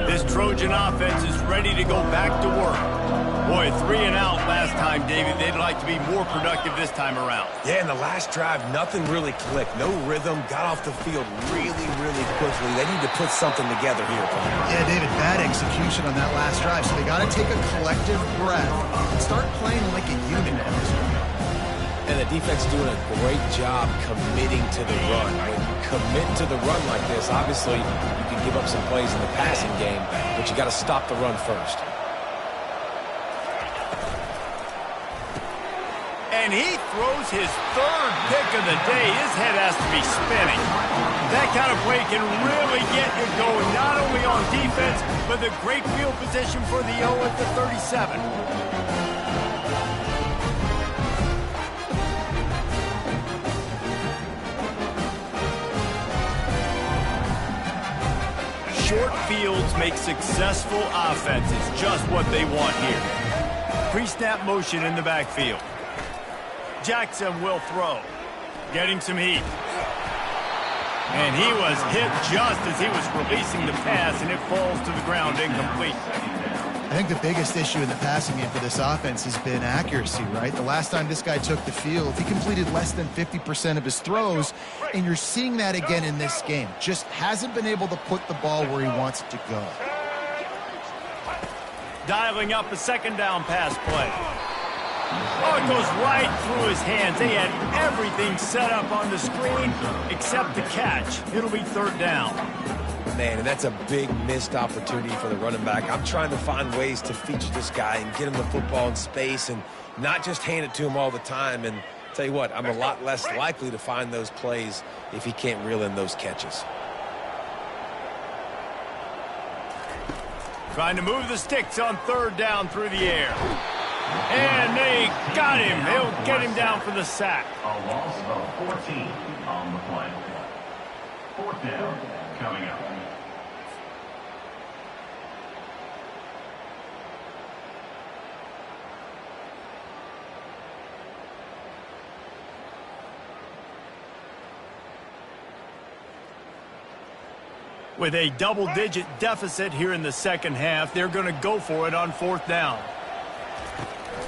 Speaker 1: This Trojan offense is ready to go back to work. Boy, 3 and out last time, David. They'd like to be more productive this time around.
Speaker 3: Yeah, in the last drive, nothing really clicked. No rhythm, got off the field really, really quickly. They need to put something together here.
Speaker 2: Yeah, David, bad execution on that last drive. So they got to take a collective breath and start playing like a unit at this point.
Speaker 3: And the defense is doing a great job committing to the run. When you commit to the run like this, obviously you can give up some plays in the passing game, but you got to stop the run first.
Speaker 1: And he throws his 3rd pick of the day. His head has to be spinning. That kind of play can really get you going, not only on defense, but the great field position for the O at the 37. Short fields make successful offenses, just what they want here. Pre-snap motion in the backfield. Jackson will throw. Getting some heat. And he was hit just as he was releasing the pass, and it falls to the ground incomplete.
Speaker 2: I think the biggest issue in the passing game for this offense has been accuracy, right? The last time this guy took the field, he completed less than 50% of his throws, and you're seeing that again in this game. Just hasn't been able to put the ball where he wants it to go.
Speaker 1: Dialing up a second down pass play. Oh, it goes right through his hands. They had everything set up on the screen except the catch. It'll be third down.
Speaker 3: Man, and that's a big missed opportunity for the running back. I'm trying to find ways to feature this guy and get him the football in space and not just hand it to him all the time. And tell you what, I'm a lot less likely to find those plays if he can't reel in those catches.
Speaker 1: Trying to move the sticks on third down through the air. And they got him. They'll get him down for the sack.
Speaker 5: A loss of 14 on the play. Fourth down coming up.
Speaker 1: With a double-digit deficit here in the second half, they're going to go for it on fourth down.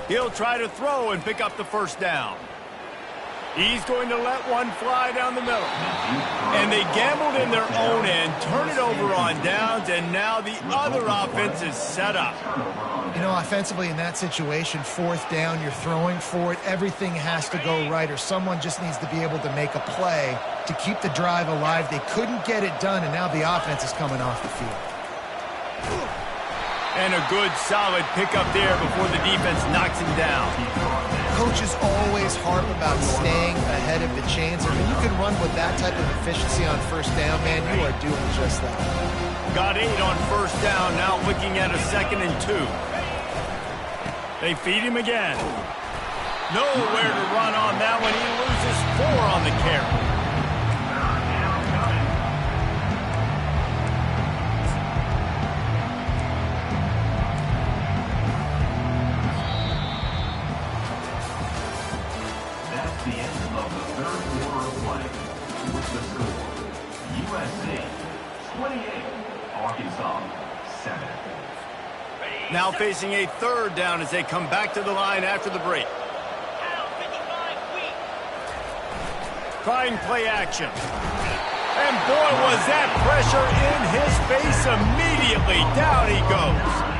Speaker 1: He'll try to throw and pick up the first down. He's going to let one fly down the middle. And they gambled in their own end, turn it over on downs, and now the other offense is set up.
Speaker 2: You know, offensively in that situation, fourth down, you're throwing for it. Everything has to go right, or someone just needs to be able to make a play to keep the drive alive. They couldn't get it done, and now the offense is coming off the field.
Speaker 1: And a good, solid pickup there before the defense knocks him down.
Speaker 2: Coaches always harp about staying ahead of the chains. I mean, you can run with that type of efficiency on first down, man. You are doing just that.
Speaker 1: Got 8 on first down, now looking at a 2nd and 2. They feed him again. Nowhere to run on that one. He loses 4 on the carry.
Speaker 5: That's the end of the third quarter of play. With the score, USC 28, Arkansas 7.
Speaker 1: Now facing a third down as they come back to the line after the break. Trying play action. And boy, was that pressure in his face immediately. Down he goes.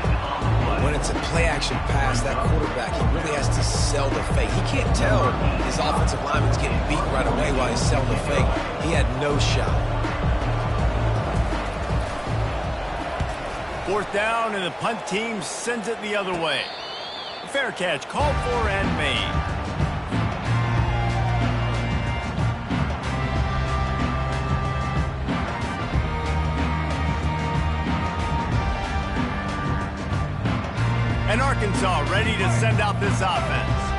Speaker 3: When it's a play-action pass, that quarterback, he really has to sell the fake. He can't tell his offensive lineman's getting beat right away while he's selling the fake. He had no shot.
Speaker 1: Fourth down, and the punt team sends it the other way. Fair catch called for and made. And Arkansas ready to send out this offense.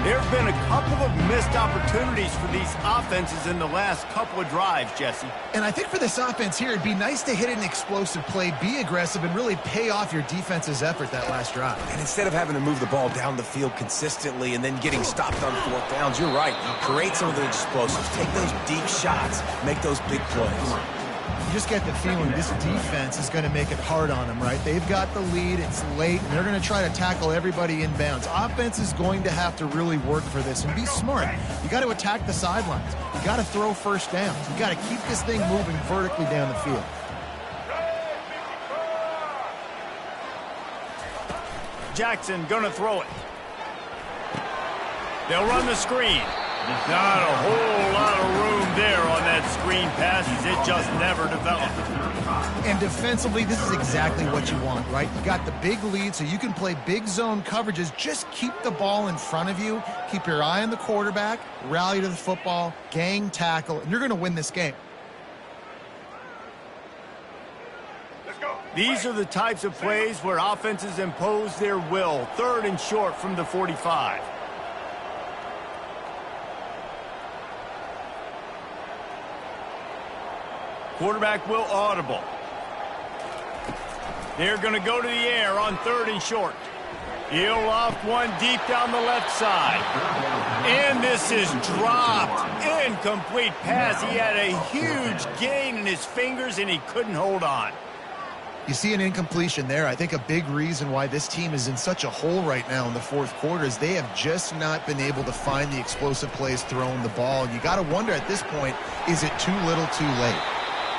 Speaker 1: There have been a couple of missed opportunities for these offenses in the last couple of drives, Jesse.
Speaker 2: And I think for this offense here, it'd be nice to hit an explosive play, be aggressive, and really pay off your defense's effort that last drive.
Speaker 3: And instead of having to move the ball down the field consistently and then getting stopped on fourth downs, you're right. Create some of the explosives. Take those deep shots. Make those big plays.
Speaker 2: You just get the feeling this defense is going to make it hard on them, right? They've got the lead, it's late, and they're going to try to tackle everybody inbounds. Offense is going to have to really work for this and be smart. You got to attack the sidelines. You got to throw first downs. You got to keep this thing moving vertically down the field.
Speaker 1: Jackson gonna throw it. They'll run the screen. Not a whole lot of room there on that screen pass as it just never developed.
Speaker 2: And defensively, this is exactly what you want, right? You got the big lead, so you can play big zone coverages. Just keep the ball in front of you. Keep your eye on the quarterback, rally to the football, gang tackle, and you're going to win this game.
Speaker 1: These are the types of plays where offenses impose their will. 3rd and short from the 45. Quarterback will audible. They're going to go to the air on 3rd and short. He'll loft one deep down the left side. And this is dropped. Incomplete pass. He had a huge gain in his fingers, and he couldn't hold on.
Speaker 2: You see an incompletion there. I think a big reason why this team is in such a hole right now in the fourth quarter is they have just not been able to find the explosive plays throwing the ball. And you got to wonder at this point, is it too little too late?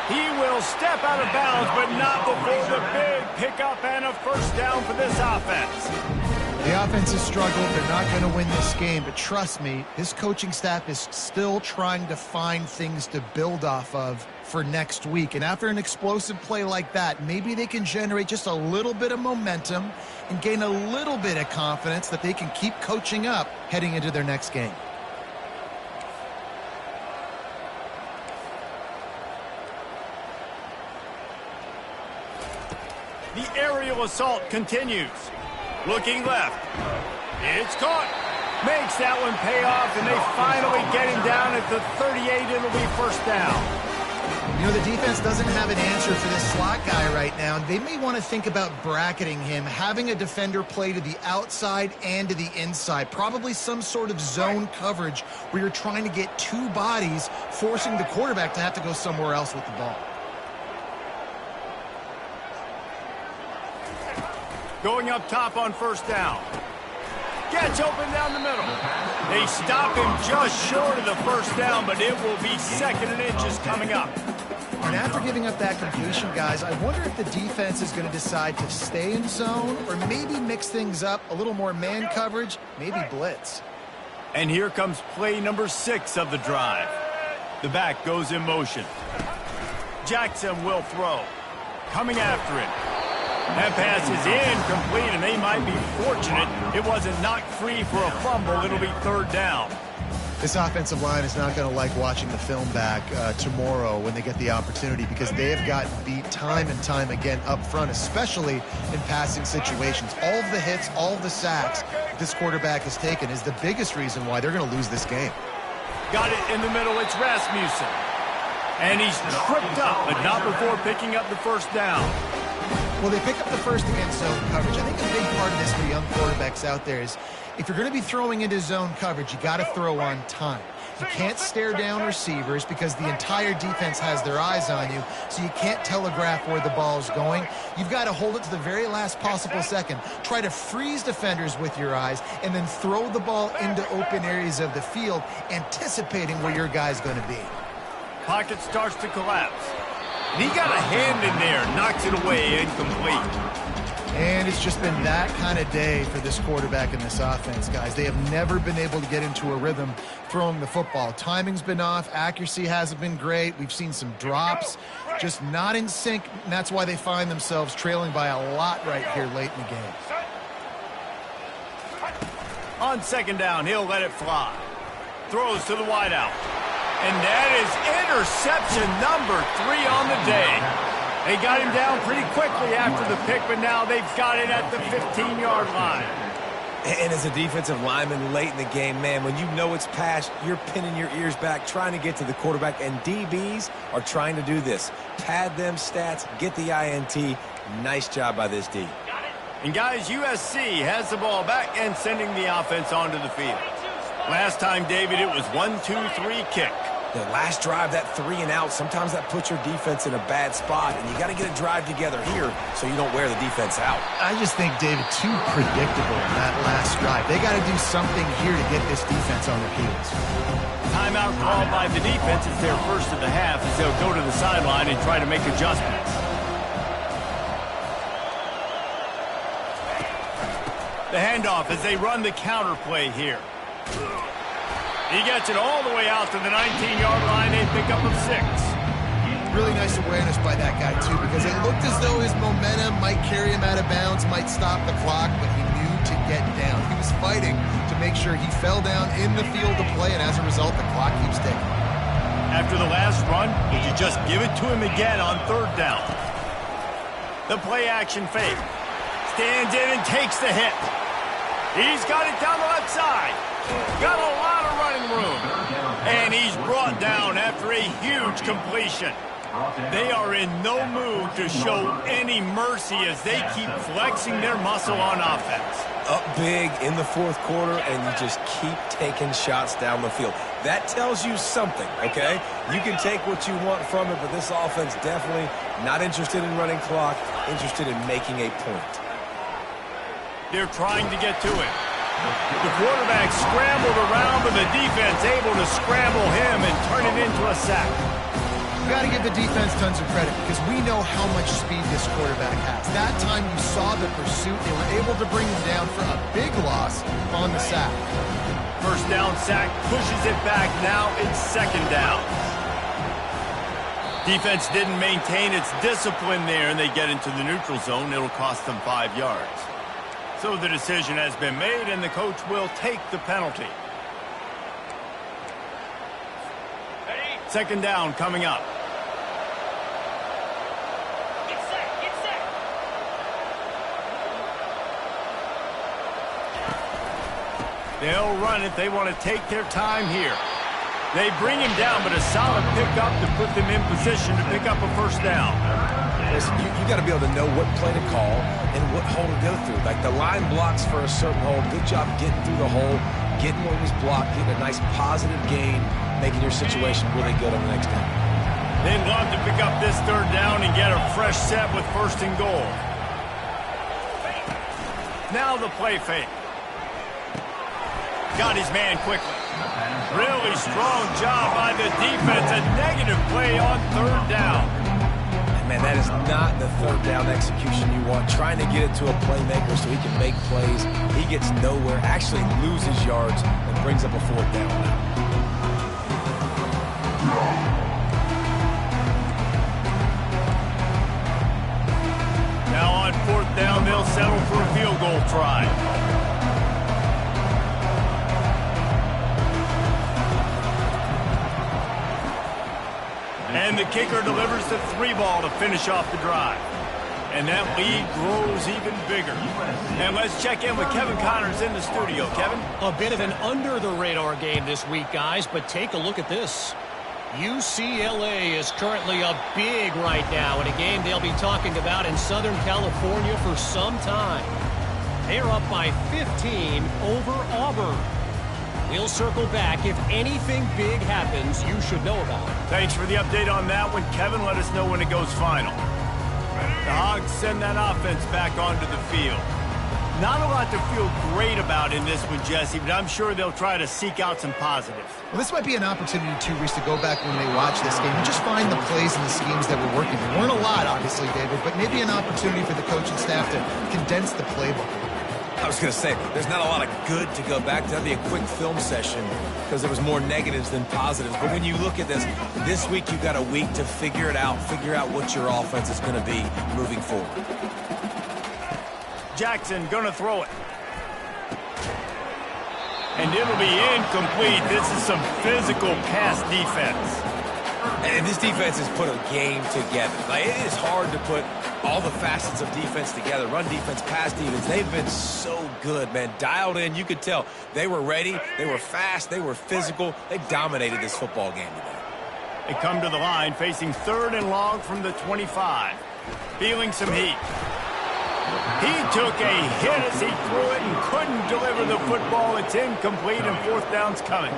Speaker 1: He will step out of bounds, but not before the big pickup and a first down for this offense.
Speaker 2: The offense has struggled. They're not going to win this game, but trust me, this coaching staff is still trying to find things to build off of for next week. And after an explosive play like that, maybe they can generate just a little bit of momentum and gain a little bit of confidence that they can keep coaching up heading into their next game.
Speaker 1: The aerial assault continues. Looking left. It's caught. Makes that one pay off, and they finally get him down at the 38. It'll be first down.
Speaker 2: You know, the defense doesn't have an answer for this slot guy right now. They may want to think about bracketing him, having a defender play to the outside and to the inside. Probably some sort of zone coverage where you're trying to get two bodies, forcing the quarterback to have to go somewhere else with the ball.
Speaker 1: Going up top on first down. Gets open down the middle. They stop him just short of the first down, but it will be 2nd and inches coming up.
Speaker 2: And after giving up that completion, guys, I wonder if the defense is going to decide to stay in zone or maybe mix things up, a little more man coverage, maybe blitz.
Speaker 1: And here comes play number 6 of the drive. The back goes in motion. Jackson will throw. Coming after it. That pass is incomplete, and they might be fortunate it wasn't knocked free for a fumble. It'll be 3rd down.
Speaker 2: This offensive line is not going to like watching the film back tomorrow when they get the opportunity, because they have gotten beat time and time again up front, especially in passing situations. All of the hits, all of the sacks this quarterback has taken is the biggest reason why they're going to lose this game.
Speaker 1: Got it in the middle. It's Rasmussen. And he's tripped up, but not before picking up the first down.
Speaker 2: Well, they pick up the first against zone coverage. I think a big part of this for young quarterbacks out there is if you're going to be throwing into zone coverage, you got to throw on time. You can't stare down receivers because the entire defense has their eyes on you, so you can't telegraph where the ball is going. You've got to hold it to the very last possible second. Try to freeze defenders with your eyes and then throw the ball into open areas of the field, anticipating where your guy's going to be.
Speaker 1: Pocket starts to collapse. And he got a hand in there, knocks it away, incomplete.
Speaker 2: And it's just been that kind of day for this quarterback and this offense, guys. They have never been able to get into a rhythm throwing the football. Timing's been off. Accuracy hasn't been great. We've seen some drops, just not in sync, and that's why they find themselves trailing by a lot right here late in the game.
Speaker 1: On 2nd down, he'll let it fly. Throws to the wideout. And that is interception number 3 on the day. They got him down pretty quickly after the pick, but now they've got it at the 15-yard line.
Speaker 3: And as a defensive lineman late in the game, man, when you know it's passed, you're pinning your ears back, trying to get to the quarterback, and DBs are trying to do this. Pad them stats, get the INT. Nice job by this D.
Speaker 1: And guys, USC has the ball back and sending the offense onto the field. Last time, David, it was 1-2-3 kick.
Speaker 3: The last drive, that 3 and out, sometimes that puts your defense in a bad spot, and you got to get a drive together here so you don't wear the defense out.
Speaker 2: I just think, David, too predictable in that last drive. They got to do something here to get this defense on their heels.
Speaker 1: Timeout called by the defense. It's their first of the half as they'll go to the sideline and try to make adjustments. The handoff as they run the counter play here. He gets it all the way out to the 19-yard line. They pick up a 6.
Speaker 2: Really nice awareness by that guy, too, because it looked as though his momentum might carry him out of bounds, might stop the clock, but he knew to get down. He was fighting to make sure he fell down in the field to play, and as a result, the clock keeps ticking.
Speaker 1: After the last run, would you just give it to him again on 3rd down? The play-action fake. Stands in and takes the hit. He's got it down the left side. Got a lot of running room. And he's brought down after a huge completion. They are in no mood to show any mercy as they keep flexing their muscle on offense.
Speaker 3: Up big in the fourth quarter, and you just keep taking shots down the field. That tells you something, okay? You can take what you want from it, but this offense definitely not interested in running clock, interested in making a point.
Speaker 1: They're trying to get to it. The quarterback scrambled around, but the defense able to scramble him and turn it into a sack.
Speaker 2: You got to give the defense tons of credit because we know how much speed this quarterback has. That time you saw the pursuit. They were able to bring him down for a big loss on the sack.
Speaker 1: First down sack pushes it back. Now it's second down. Defense didn't maintain its discipline there, and they get into the neutral zone. It'll cost them 5 yards. So the decision has been made, and the coach will take the penalty. Second down coming up.
Speaker 6: Get set.
Speaker 1: They'll run it. They want to take their time here. They bring him down, but a solid pickup to put them in position to pick up a first down.
Speaker 3: Listen, you got to be able to know what play to call and what hole to go through. Like the line blocks for a certain hole. Good job getting through the hole, getting what was blocked, getting a nice positive gain, making your situation really good on the next down.
Speaker 1: They'd love to pick up this third down and get a fresh set with first and goal. Now the play fake. Got his man quickly. Really strong job by the defense. A negative play on third down.
Speaker 3: Man, that is not the third down execution you want. Trying to get it to a playmaker so he can make plays. He gets nowhere, actually loses yards, and brings up a fourth down now.
Speaker 1: Now on fourth down, they'll settle for a field goal try. And the kicker delivers the 3-ball to finish off the drive. And that lead grows even bigger. And let's check in with Kevin Connors in the studio. Kevin?
Speaker 4: A bit of an under-the-radar game this week, guys, but take a look at this. UCLA is currently up big right now in a game they'll be talking about in Southern California for some time. They're up by 15 over Auburn. We'll circle back. If anything big happens, you should know about it.
Speaker 1: Thanks for the update on that one, Kevin. Let us know when it goes final. The Hogs send that offense back onto the field. Not a lot to feel great about in this one, Jesse, but I'm sure they'll try to seek out some positives.
Speaker 2: Well, this might be an opportunity, too, Reese, to go back when they watch this game and just find the plays and the schemes that were working. There weren't a lot, obviously, David, but maybe an opportunity for the coaching staff to condense the playbook.
Speaker 3: I was going to say, there's not a lot of good to go back to. That'd be a quick film session because there was more negatives than positives. But when you look at this week you've got a week to figure it out, figure out what your offense is going to be moving forward.
Speaker 1: Jackson going to throw it. And it'll be incomplete. This is some physical pass defense.
Speaker 3: And this defense has put a game together. Like, it is hard to put all the facets of defense together. Run defense, pass defense. They've been so good, man. Dialed in. You could tell they were ready. They were fast. They were physical. They dominated this football game today.
Speaker 1: They come to the line facing third and long from the 25. Feeling some heat. He took a hit as he threw it and couldn't deliver the football. It's incomplete and fourth down's coming.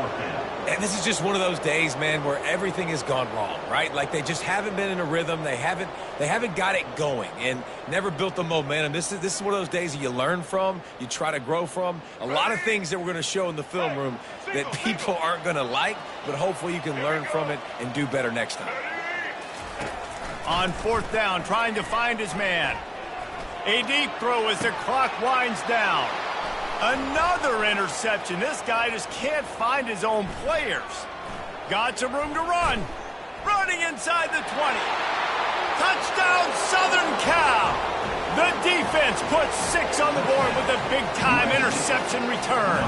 Speaker 3: And this is just one of those days, man, where everything has gone wrong, right? Like they just haven't been in a rhythm. They haven't got it going and never built the momentum. This is one of those days that you learn from, you try to grow from. A lot of things that we're going to show in the film room that people aren't going to like, but hopefully you can learn from it and do better next time.
Speaker 1: On fourth down, trying to find his man. A deep throw as the clock winds down. Another interception. This guy just can't find his own players. Got some room to run. Running inside the 20. Touchdown, Southern Cal. The defense puts 6 on the board with a big-time interception return.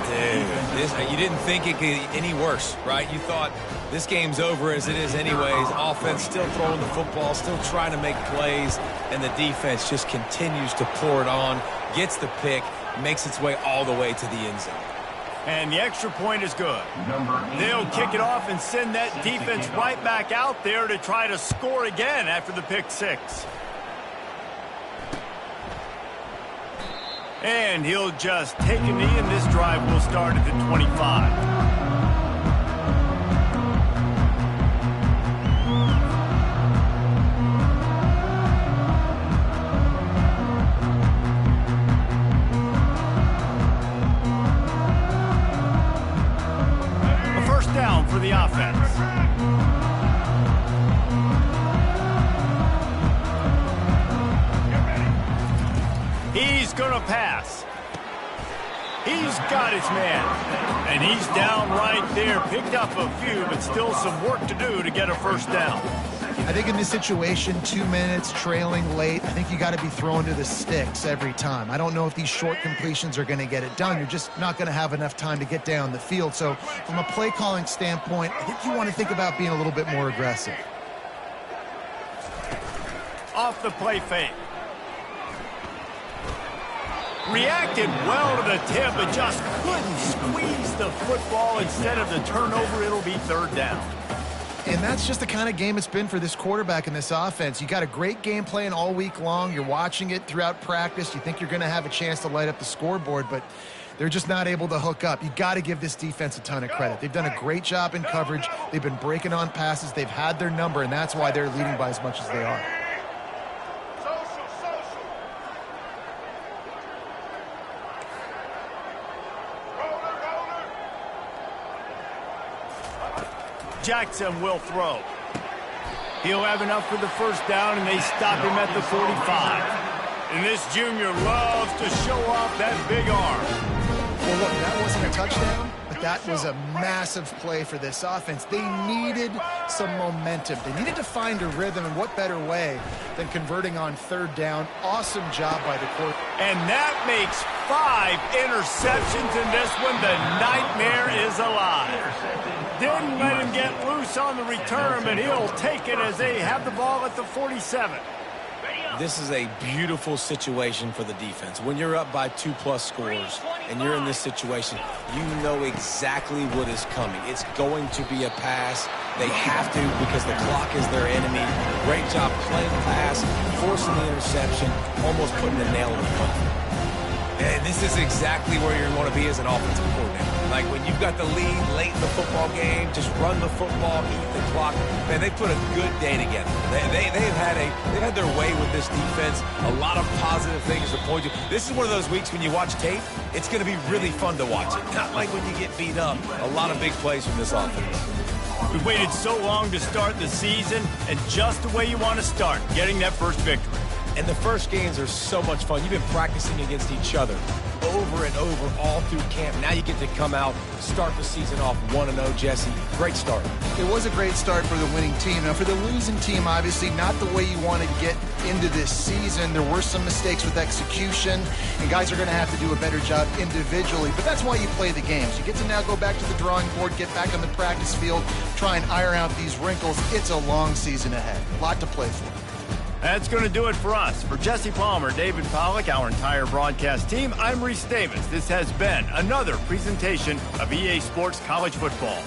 Speaker 3: Dude, you didn't think it could get any worse, right? You thought this game's over as it is anyways. Offense still throwing the football, still trying to make plays, and the defense just continues to pour it on, gets the pick, makes its way all the way to the end zone.
Speaker 1: And the extra point is good. They'll kick it off and send that defense right back out there to try to score again after the pick six. And he'll just take a knee, and this drive will start at the 25. Down for the offense. He's going to pass. He's got his man. And he's down right there. Picked up a few, but still some work to do to get a first down.
Speaker 2: I think in this situation, 2 minutes, trailing late, I think you got to be throwing to the sticks every time. I don't know if these short completions are going to get it done. You're just not going to have enough time to get down the field. So from a play calling standpoint, I think you want to think about being a little bit more aggressive.
Speaker 1: Off the play fake. Reacted well to the tip, but just couldn't squeeze the football. Instead of the turnover, it'll be third down.
Speaker 2: And that's just the kind of game it's been for this quarterback in this offense. You got a great game plan all week long. You're watching it throughout practice. You think you're going to have a chance to light up the scoreboard, but they're just not able to hook up. You got to give this defense a ton of credit. They've done a great job in coverage. They've been breaking on passes. They've had their number, and that's why they're leading by as much as they are.
Speaker 1: Jackson will throw. He'll have enough for the first down, and they stop him at the 45. And this junior loves to show off that big arm.
Speaker 2: Well, look, that wasn't a touchdown, but that was a massive play for this offense. They needed some momentum. They needed to find a rhythm, and what better way than converting on third down. Awesome job by the quarterback.
Speaker 1: And that makes 5 interceptions in this one. The nightmare is alive. Didn't let him get loose on the return, but he'll take it as they have the ball at the 47.
Speaker 3: This is a beautiful situation for the defense. When you're up by 2+ scores and you're in this situation, you know exactly what is coming. It's going to be a pass. They have to because the clock is their enemy. Great job playing the pass, forcing the interception, almost putting a nail in the coffin. And this is exactly where you want to be as an offensive coordinator. Like when you've got the lead late in the football game, just run the football, eat the clock. Man, they put a good day together. They've had their way with this defense. A lot of positive things to point to. This is one of those weeks when you watch tape, it's going to be really fun to watch it. Not like when you get beat up. A lot of big plays from this offense.
Speaker 1: We've waited so long to start the season, and just the way you want to start, getting that first victory.
Speaker 3: And the first games are so much fun. You've been practicing against each other over and over all through camp. Now you get to come out, start the season off 1-0, Jesse. Great start.
Speaker 2: It was a great start for the winning team. Now, for the losing team, obviously not the way you want to get into this season. There were some mistakes with execution, and guys are going to have to do a better job individually. But that's why you play the games. You get to now go back to the drawing board, get back on the practice field, try and iron out these wrinkles. It's a long season ahead. A lot to play for.
Speaker 1: That's going to do it for us. For Jesse Palmer, David Pollack, our entire broadcast team, I'm Reese Davis. This has been another presentation of EA Sports College Football.